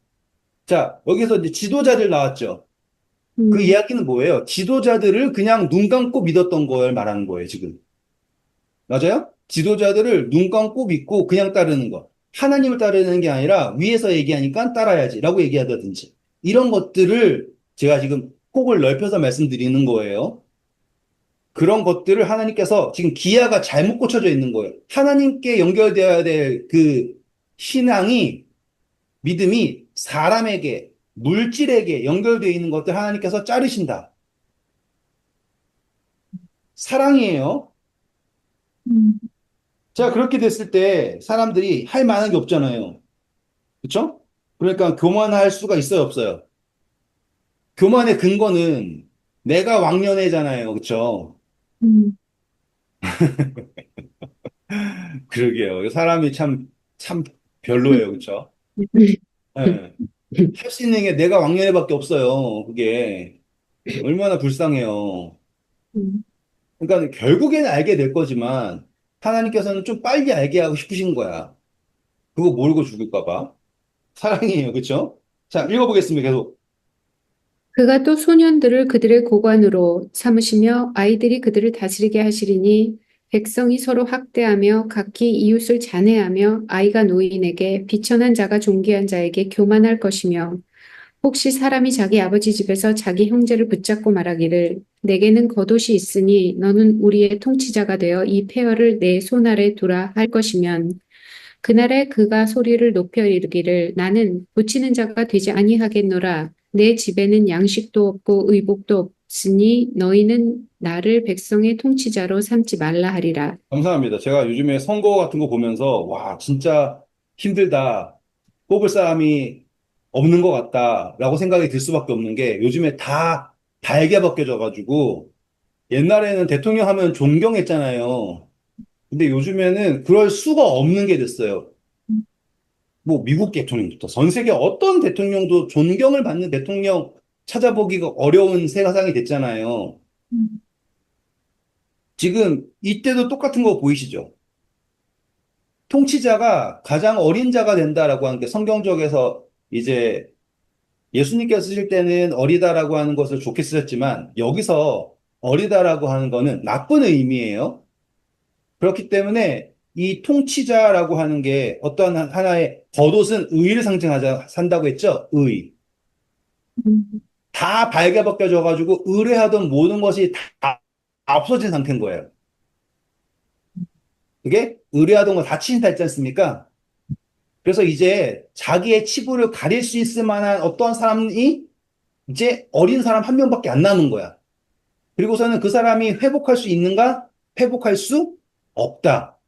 자, 여기서 이제 지도자들 나왔죠. 그 음. 이야기는 뭐예요? 지도자들을 그냥 눈 감고 믿었던 걸 말하는 거예요, 지금. 맞아요? 지도자들을 눈 감고 믿고 그냥 따르는 거. 하나님을 따르는 게 아니라 위에서 얘기하니까 따라야지 라고 얘기하다든지. 이런 것들을 제가 지금 폭을 넓혀서 말씀드리는 거예요. 그런 것들을 하나님께서 지금 기아가 잘못 꽂혀져 있는 거예요. 하나님께 연결되어야 될 그 신앙이, 믿음이 사람에게, 물질에게 연결되어 있는 것들 하나님께서 자르신다. 사랑이에요. 음, 자, 그렇게 됐을 때 사람들이 할 만한 게 없잖아요. 그쵸? 그러니까 교만할 수가 있어요, 없어요? 교만의 근거는 내가 왕년애잖아요. 그쵸? 음, 그러게요. 사람이 참 별로예요. 그쵸? 예. 할 수 있는 게 내가 왕년애밖에 없어요. 그게. 얼마나 불쌍해요. 음. 그러니까 결국에는 알게 될 거지만 하나님께서는 좀 빨리 알게 하고 싶으신 거야. 그거 모르고 죽을까 봐. 사랑이에요. 그쵸? 자, 읽어보겠습니다. 계속. 그가 또 소년들을 그들의 고관으로 삼으시며 아이들이 그들을 다스리게 하시리니 백성이 서로 학대하며 각기 이웃을 잔해하며 아이가 노인에게 비천한 자가 존귀한 자에게 교만할 것이며 혹시 사람이 자기 아버지 집에서 자기 형제를 붙잡고 말하기를 내게는 겉옷이 있으니 너는 우리의 통치자가 되어 이 폐허를 내 손 아래 두라 할 것이면 그날에 그가 소리를 높여 이르기를 나는 고치는 자가 되지 아니하겠노라. 내 집에는 양식도 없고 의복도 없으니 너희는 나를 백성의 통치자로 삼지 말라 하리라. 감사합니다. 제가 요즘에 선거 같은 거 보면서, 와, 진짜 힘들다. 뽑을 사람이 없는 것 같다라고 생각이 들 수밖에 없는 게 요즘에 다 달게 벗겨져가지고 옛날에는 대통령 하면 존경했잖아요. 근데 요즘에는 그럴 수가 없는 게 됐어요. 뭐 미국 대통령부터 전 세계 어떤 대통령도 존경을 받는 대통령 찾아보기가 어려운 세상이 됐잖아요. 음. 지금 이때도 똑같은 거 보이시죠? 통치자가 가장 어린 자가 된다라고 하는 게 성경적에서 이제 예수님께서 쓰실 때는 어리다라고 하는 것을 좋게 쓰셨지만 여기서 어리다라고 하는 거는 나쁜 의미예요. 그렇기 때문에 이 통치자라고 하는 게 어떠한 하나의 겉옷은 의를 산다고 했죠? 의. 음, 다 발가벗겨져가지고 의뢰하던 모든 것이 다 없어진 상태인 거예요. 그게 의뢰하던 거 다 치신다 했지 않습니까? 그래서 이제 자기의 치부를 가릴 수 있을 만한 어떠한 사람이 이제 어린 사람 한 명밖에 안 남은 거야. 그리고서는 그 사람이 회복할 수 있는가? 회복할 수 없다.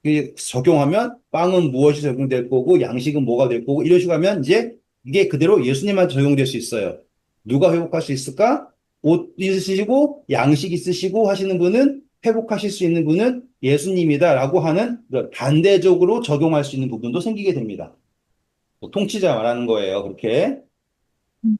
이게 적용하면 빵은 무엇이 적용될 거고 양식은 뭐가 될 거고 이런 식으로 하면 이제 이게 그대로 예수님만 적용될 수 있어요. 누가 회복할 수 있을까? 옷 있으시고 양식 있으시고 하시는 분은 회복하실 수 있는 분은 예수님이다라고 하는 그런 반대적으로 적용할 수 있는 부분도 생기게 됩니다. 뭐 통치자 말하는 거예요. 그렇게. 음,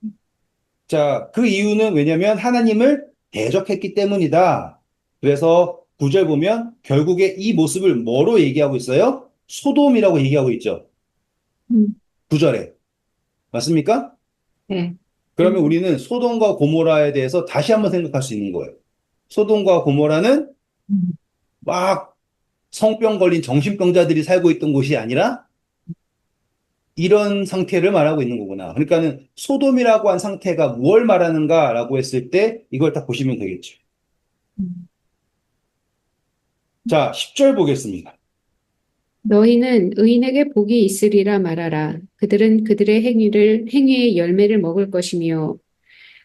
자, 그 이유는 왜냐면 하나님을 대적했기 때문이다. 그래서 9절 보면 결국에 이 모습을 뭐로 얘기하고 있어요? 소돔이라고 얘기하고 있죠. 음, 9절에. 맞습니까? 네. 그러면 우리는 소돔과 고모라에 대해서 다시 한번 생각할 수 있는 거예요. 소돔과 고모라는 음, 막 성병 걸린 정신병자들이 살고 있던 곳이 아니라 이런 상태를 말하고 있는 거구나. 그러니까는 소돔이라고 한 상태가 무엇을 말하는가라고 했을 때 이걸 딱 보시면 되겠죠. 음. 자, 10절 보겠습니다. 너희는 의인에게 복이 있으리라 말하라. 그들은 그들의 행위의 열매를 먹을 것이며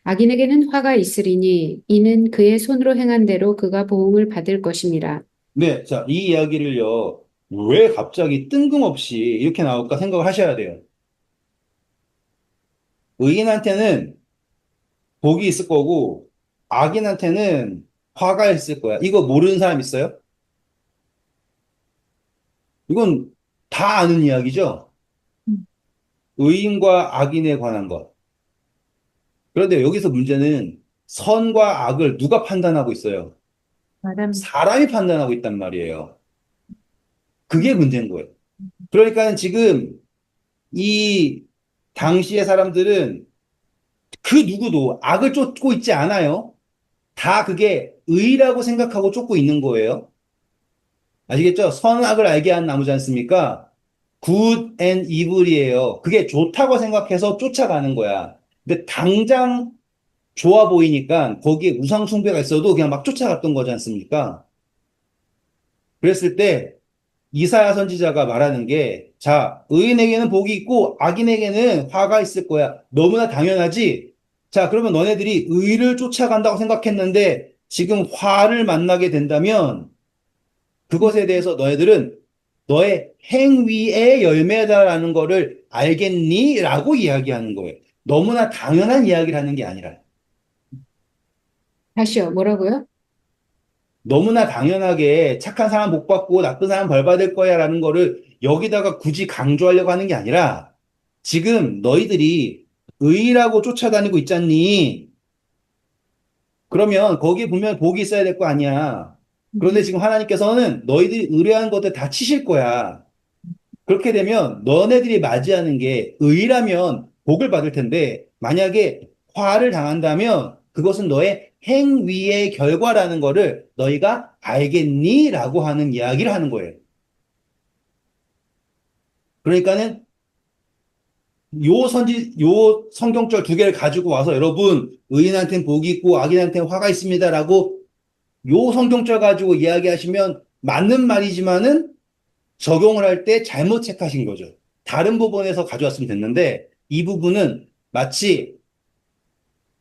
악인에게는 화가 있으리니 이는 그의 손으로 행한 대로 그가 보응을 받을 것임이라. 네, 자, 이 이야기를요, 왜 갑자기 뜬금없이 이렇게 나올까 생각을 하셔야 돼요. 의인한테는 복이 있을 거고, 악인한테는 화가 있을 거야. 이거 모르는 사람 있어요? 이건 다 아는 이야기죠? 음, 의인과 악인에 관한 것. 그런데 여기서 문제는 선과 악을 누가 판단하고 있어요? 사람, 사람이 판단하고 있단 말이에요. 그게 음, 문제인 거예요. 그러니까 지금 이 당시의 사람들은 그 누구도 악을 쫓고 있지 않아요. 다 그게 의라고 생각하고 쫓고 있는 거예요. 아시겠죠? 선악을 알게 한 나무지 않습니까? good and evil이에요. 그게 좋다고 생각해서 쫓아가는 거야. 근데 당장 좋아 보이니까 거기에 우상 숭배가 있어도 그냥 막 쫓아갔던 거지 않습니까? 그랬을 때 이사야 선지자가 말하는 게, 자, 의인에게는 복이 있고 악인에게는 화가 있을 거야. 너무나 당연하지? 자, 그러면 너네들이 의를 쫓아간다고 생각했는데 지금 화를 만나게 된다면 그것에 대해서 너희들은 너의 행위의 열매다라는 거를 알겠니? 라고 이야기하는 거예요. 너무나 당연한 이야기를 하는 게 아니라. 다시요. 뭐라고요? 너무나 당연하게 착한 사람 복 받고 나쁜 사람 벌 받을 거야 라는 거를 여기다가 굳이 강조하려고 하는 게 아니라 지금 너희들이 의라고 쫓아다니고 있잖니. 그러면 거기에 보면 복이 있어야 될 거 아니야. 그런데 음, 지금 하나님께서는 너희들이 의뢰한 것들 다 치실 거야. 그렇게 되면 너네들이 맞이하는 게 의라면 복을 받을 텐데 만약에 화를 당한다면 그것은 너의 행위의 결과라는 거를 너희가 알겠니? 라고 하는 이야기를 하는 거예요. 그러니까는 요 성경절 두 개를 가지고 와서 여러분, 의인한테는 복이 있고 악인한테는 화가 있습니다라고 요 성경절 가지고 이야기하시면 맞는 말이지만은 적용을 할 때 잘못 체크하신 거죠. 다른 부분에서 가져왔으면 됐는데 이 부분은 마치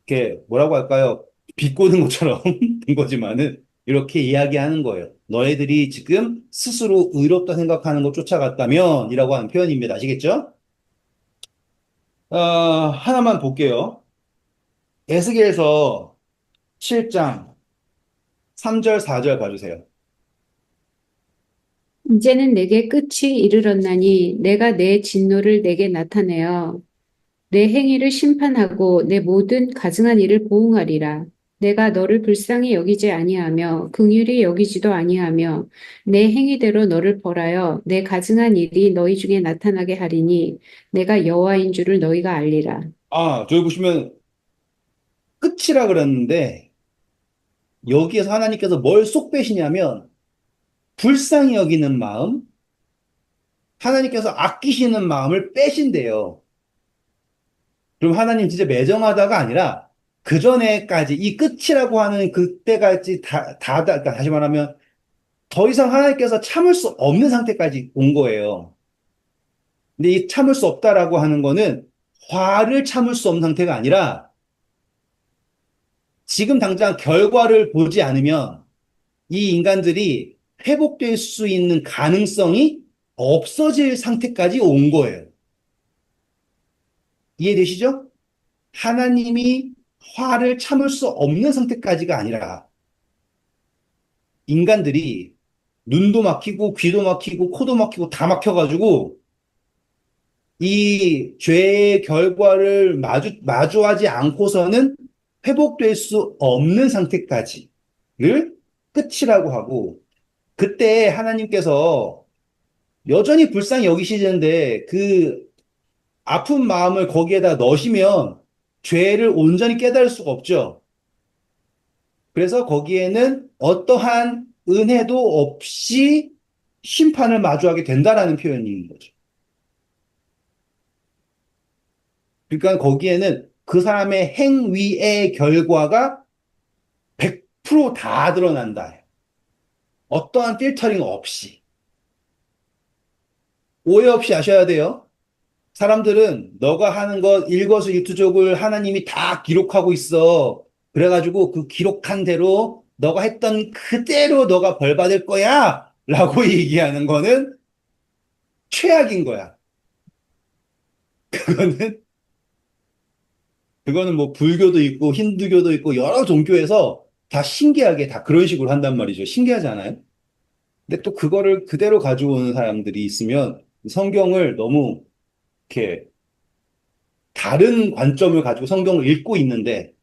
이렇게 뭐라고 할까요? 비꼬는 것처럼 된 거지만은 이렇게 이야기하는 거예요. 너희들이 지금 스스로 의롭다 생각하는 것 쫓아갔다면 이라고 하는 표현입니다. 아시겠죠? 하나만 볼게요. 에스겔서 7장 3절, 4절 봐주세요. 이제는 내게 끝이 이르렀나니 내가 내 진노를 내게 나타내어 내 행위를 심판하고 내 모든 가증한 일을 보응하리라. 내가 너를 불쌍히 여기지 아니하며 긍휼히 여기지도 아니하며 내 행위대로 너를 벌하여 내 가증한 일이 너희 중에 나타나게 하리니 내가 여호와인 줄을 너희가 알리라. 저기 보시면 끝이라 그랬는데 여기에서 하나님께서 뭘 쏙 빼시냐면 불쌍히 여기는 마음, 하나님께서 아끼시는 마음을 빼신대요. 그럼 하나님 진짜 매정하다가 아니라 그 전에까지 이 끝이라고 하는 그때까지 그러니까 다시 말하면 더 이상 하나님께서 참을 수 없는 상태까지 온 거예요. 근데 이 참을 수 없다라고 하는 거는 화를 참을 수 없는 상태가 아니라 지금 당장 결과를 보지 않으면 이 인간들이 회복될 수 있는 가능성이 없어질 상태까지 온 거예요. 이해되시죠? 하나님이 화를 참을 수 없는 상태까지가 아니라 인간들이 눈도 막히고 귀도 막히고 코도 막히고 다 막혀가지고 이 죄의 결과를 마주하지 않고서는 회복될 수 없는 상태까지를 끝이라고 하고 그때 하나님께서 여전히 불쌍히 여기시는데 그 아픈 마음을 거기에다 넣으시면 죄를 온전히 깨달을 수가 없죠. 그래서 거기에는 어떠한 은혜도 없이 심판을 마주하게 된다라는 표현인 거죠. 그러니까 거기에는 그 사람의 행위의 결과가 100%다 드러난다. 어떠한 필터링 없이. 오해 없이 아셔야 돼요. 사람들은 너가 하는 것 일거수일투족을 하나님이 다 기록하고 있어. 그래가지고 그 기록한 대로 너가 했던 그대로 너가 벌 받을 거야. 라고 얘기하는 거는 최악인 거야. 그거는, 그거는 뭐 불교도 있고 힌두교도 있고 여러 종교에서 다 신기하게 다 그런 식으로 한단 말이죠. 신기하지 않아요? 근데 또 그거를 그대로 가지고 오는 사람들이 있으면 성경을 너무 이렇게 다른 관점을 가지고 성경을 읽고 있는데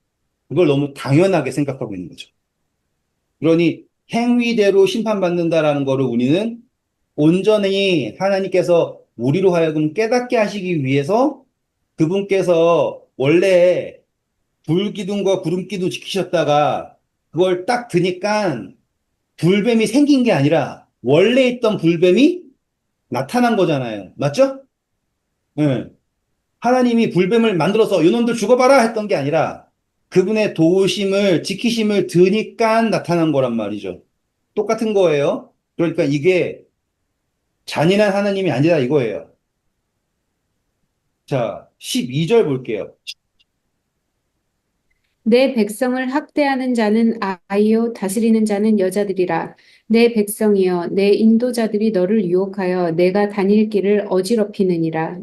그걸 너무 당연하게 생각하고 있는 거죠. 그러니 행위대로 심판받는다라는 거를 우리는 온전히 하나님께서 우리로 하여금 깨닫게 하시기 위해서 그분께서 원래 불기둥과 구름기둥 지키셨다가 그걸 딱 드니까 불뱀이 생긴 게 아니라 원래 있던 불뱀이 나타난 거잖아요. 맞죠? 네. 하나님이 불뱀을 만들어서 이놈들 죽어봐라 했던 게 아니라 그분의 도우심을, 지키심을 드니까 나타난 거란 말이죠. 똑같은 거예요. 그러니까 이게 잔인한 하나님이 아니라 이거예요. 자, 12절 볼게요. 내 백성을 학대하는 자는 아이요 다스리는 자는 여자들이라. 내 백성이여 내 인도자들이 너를 유혹하여 내가 다닐 길을 어지럽히느니라.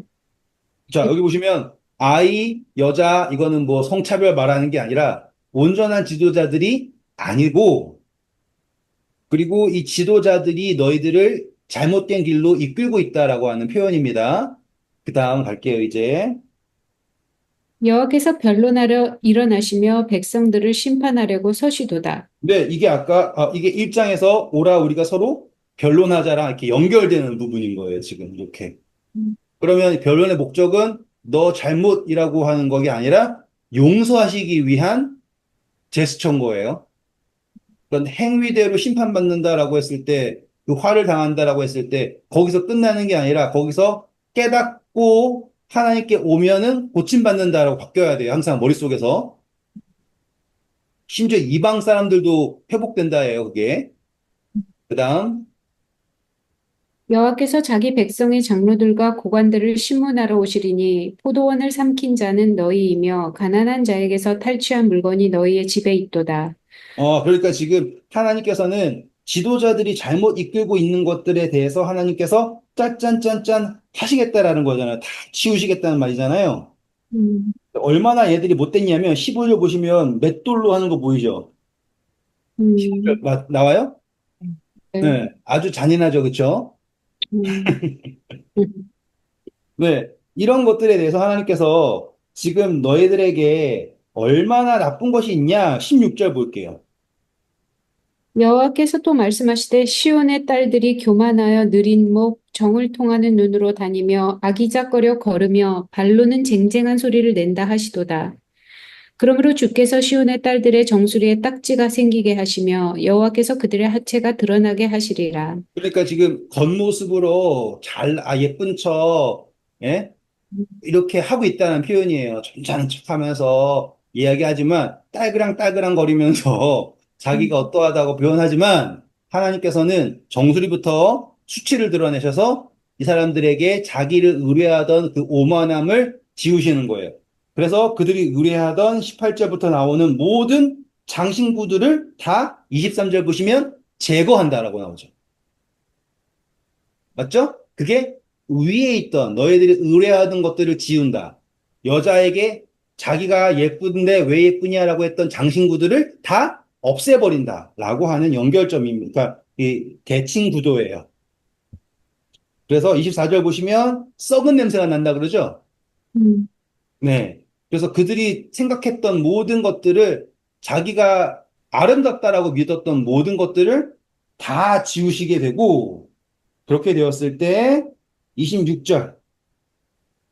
자, 여기 보시면 아이, 여자, 이거는 뭐 성차별 말하는 게 아니라 온전한 지도자들이 아니고 그리고 이 지도자들이 너희들을 잘못된 길로 이끌고 있다라고 하는 표현입니다. 그 다음 갈게요, 이제. 여호와께서 변론하려 일어나시며 백성들을 심판하려고 서시도다. 근데 이게 이게 1장에서 오라 우리가 서로 변론하자랑 이렇게 연결되는 부분인 거예요, 지금 이렇게. 그러면 변론의 목적은 너 잘못이라고 하는 것이 아니라 용서하시기 위한 제스처인 거예요. 그런 행위대로 심판받는다라고 했을 때, 그 화를 당한다라고 했을 때, 거기서 끝나는 게 아니라 거기서 깨닫고 하나님께 오면은 고침받는다라고 바뀌어야 돼요. 항상 머릿속에서. 심지어 이방 사람들도 회복된다예요, 그게. 그 다음, 여호와께서 자기 백성의 장로들과 고관들을 심문하러 오시리니 포도원을 삼킨 자는 너희이며 가난한 자에게서 탈취한 물건이 너희의 집에 있도다. 그러니까 지금 하나님께서는 지도자들이 잘못 이끌고 있는 것들에 대해서 하나님께서 짠짠짠짠 하시겠다라는 거잖아요. 다 치우시겠다는 말이잖아요. 음, 얼마나 얘들이 못됐냐면 15절 보시면 맷돌로 하는 거 보이죠? 음, 나와요? 네, 네, 아주 잔인하죠, 그렇죠? 음, 네, 이런 것들에 대해서 하나님께서 지금 너희들에게 얼마나 나쁜 것이 있냐? 16절 볼게요. 여호와께서 또 말씀하시되 시온의 딸들이 교만하여 느린 목 정을 통하는 눈으로 다니며 아기작거려 걸으며 발로는 쟁쟁한 소리를 낸다 하시도다. 그러므로 주께서 시온의 딸들의 정수리에 딱지가 생기게 하시며 여호와께서 그들의 하체가 드러나게 하시리라. 그러니까 지금 겉모습으로 예쁜 척, 예? 이렇게 하고 있다는 표현이에요. 점잖은 척 하면서 이야기하지만 딸그랑 거리면서 음, 자기가 어떠하다고 표현하지만 하나님께서는 정수리부터 수치를 드러내셔서 이 사람들에게 자기를 의뢰하던 그 오만함을 지우시는 거예요. 그래서 그들이 의뢰하던 18절부터 나오는 모든 장신구들을 다 23절 보시면 제거한다라고 나오죠. 맞죠? 그게 위에 있던 너희들이 의뢰하던 것들을 지운다. 여자에게 자기가 예쁜데 왜 예쁘냐라고 했던 장신구들을 다 없애버린다라고 하는 연결점입니다. 그러니까 이 대칭 구도예요. 그래서 24절 보시면 썩은 냄새가 난다 그러죠? 음, 네. 그래서 그들이 생각했던 모든 것들을 자기가 아름답다라고 믿었던 모든 것들을 다 지우시게 되고 그렇게 되었을 때 26절.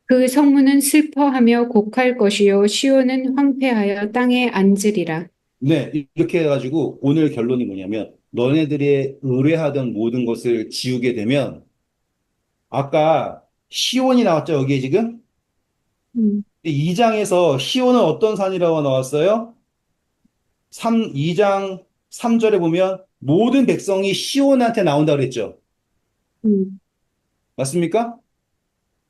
그 성문은 슬퍼하며 곡할 것이요 시온은 황폐하여 땅에 앉으리라. 네, 이렇게 해가지고 오늘 결론이 뭐냐면 너네들이 의뢰하던 모든 것을 지우게 되면 아까 시온이 나왔죠, 여기에 지금? 음, 2장에서 시온은 어떤 산이라고 나왔어요? 2장 3절에 보면 모든 백성이 시온한테 나온다 그랬죠. 음, 맞습니까?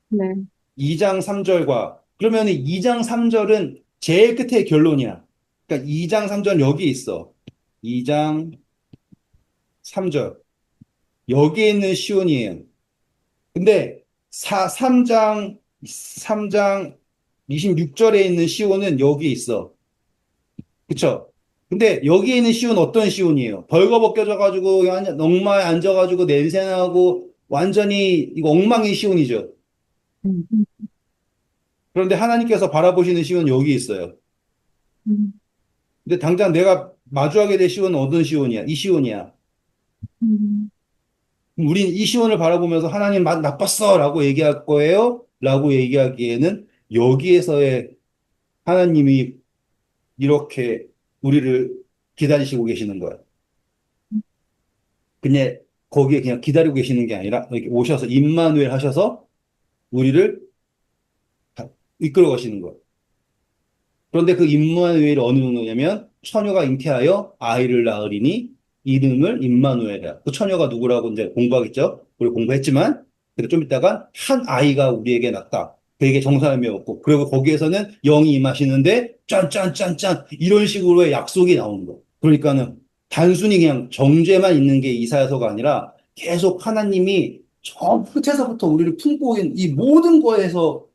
네, 2장 3절과 그러면 2장 3절은 제일 끝에 결론이야. 그러니까 2장 3절 여기 있어. 2장 3절. 여기에 있는 시온이에요. 근데 3장 26절에 있는 시온은 여기 있어. 그쵸? 근데 여기에 있는 시온 어떤 시온이에요? 벌거벗겨져가지고 완전 엉마에 앉아가지고 냄새나고 완전히 이거 엉망의 시온이죠. 음, 음, 그런데 하나님께서 바라보시는 시온은 여기 있어요. 음, 근데 당장 내가 마주하게 될 시온은 어떤 시온이야? 이 시온이야. 음, 우린 이 시온을 바라보면서 하나님 나빴어 라고 얘기할 거예요? 라고 얘기하기에는 여기에서의 하나님이 이렇게 우리를 기다리시고 계시는 거예요. 그냥 거기에 그냥 기다리고 계시는 게 아니라 이렇게 오셔서 임마누엘 하셔서 우리를 이끌어 가시는 거예요. 그런데 그 임마누엘이 어느 정도냐면 처녀가 잉태하여 아이를 낳으리니 이름을 임마누엘이라. 그 처녀가 누구라고 이제 공부하겠죠? 우리 공부했지만 근데 좀 이따가 한 아이가 우리에게 낳다. 그에게 정사함이 없고 그리고 거기에서는 영이 임하시는데 짠짠짠짠 이런 식으로의 약속이 나오는 거예요. 그러니까는 단순히 그냥 정죄만 있는 게 이사야서가 아니라 계속 하나님이 저 끝에서부터 우리를 품고 있는 이 모든 거에서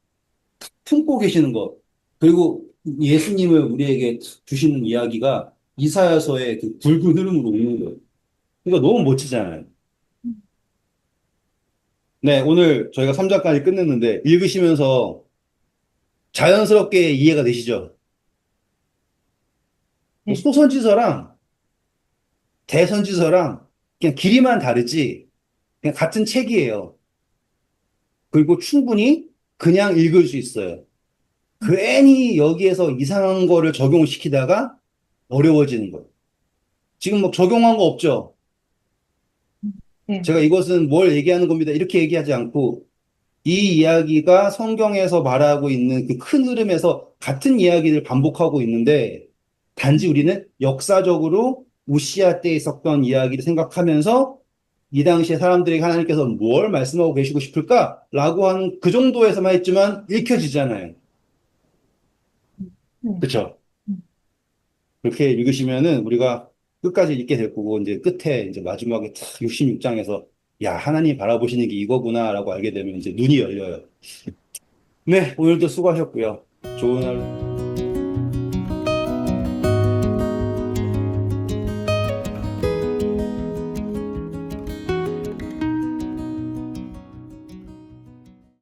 품고 계시는 것. 그리고 예수님을 우리에게 주시는 이야기가 이사야서의 그 굵은 흐름으로 오는 거예요. 그러니까 너무 멋지잖아요. 네, 오늘 저희가 3장까지 끝냈는데 읽으시면서 자연스럽게 이해가 되시죠? 뭐 네. 소선지서랑 대선지서랑 그냥 길이만 다르지 그냥 같은 책이에요. 그리고 충분히 그냥 읽을 수 있어요. 괜히 여기에서 이상한 거를 적용시키다가 어려워지는 거예요. 지금 뭐 적용한 거 없죠? 네. 제가 이것은 뭘 얘기하는 겁니다. 이렇게 얘기하지 않고 이 이야기가 성경에서 말하고 있는 그 큰 흐름에서 같은 이야기를 반복하고 있는데 단지 우리는 역사적으로 우시아 때 있었던 이야기를 생각하면서 이 당시에 사람들에게 하나님께서 뭘 말씀하고 계시고 싶을까라고 하는 그 정도에서만 했지만 읽혀지잖아요. 네. 그렇죠? 음, 그렇게 읽으시면은 우리가 끝까지 읽게 될 거고 이제 끝에 이제 마지막에 탁 66장에서 야, 하나님 바라보시는 게 이거구나라고 알게 되면 이제 눈이 열려요. 네, 오늘도 수고하셨고요. 좋은 하루.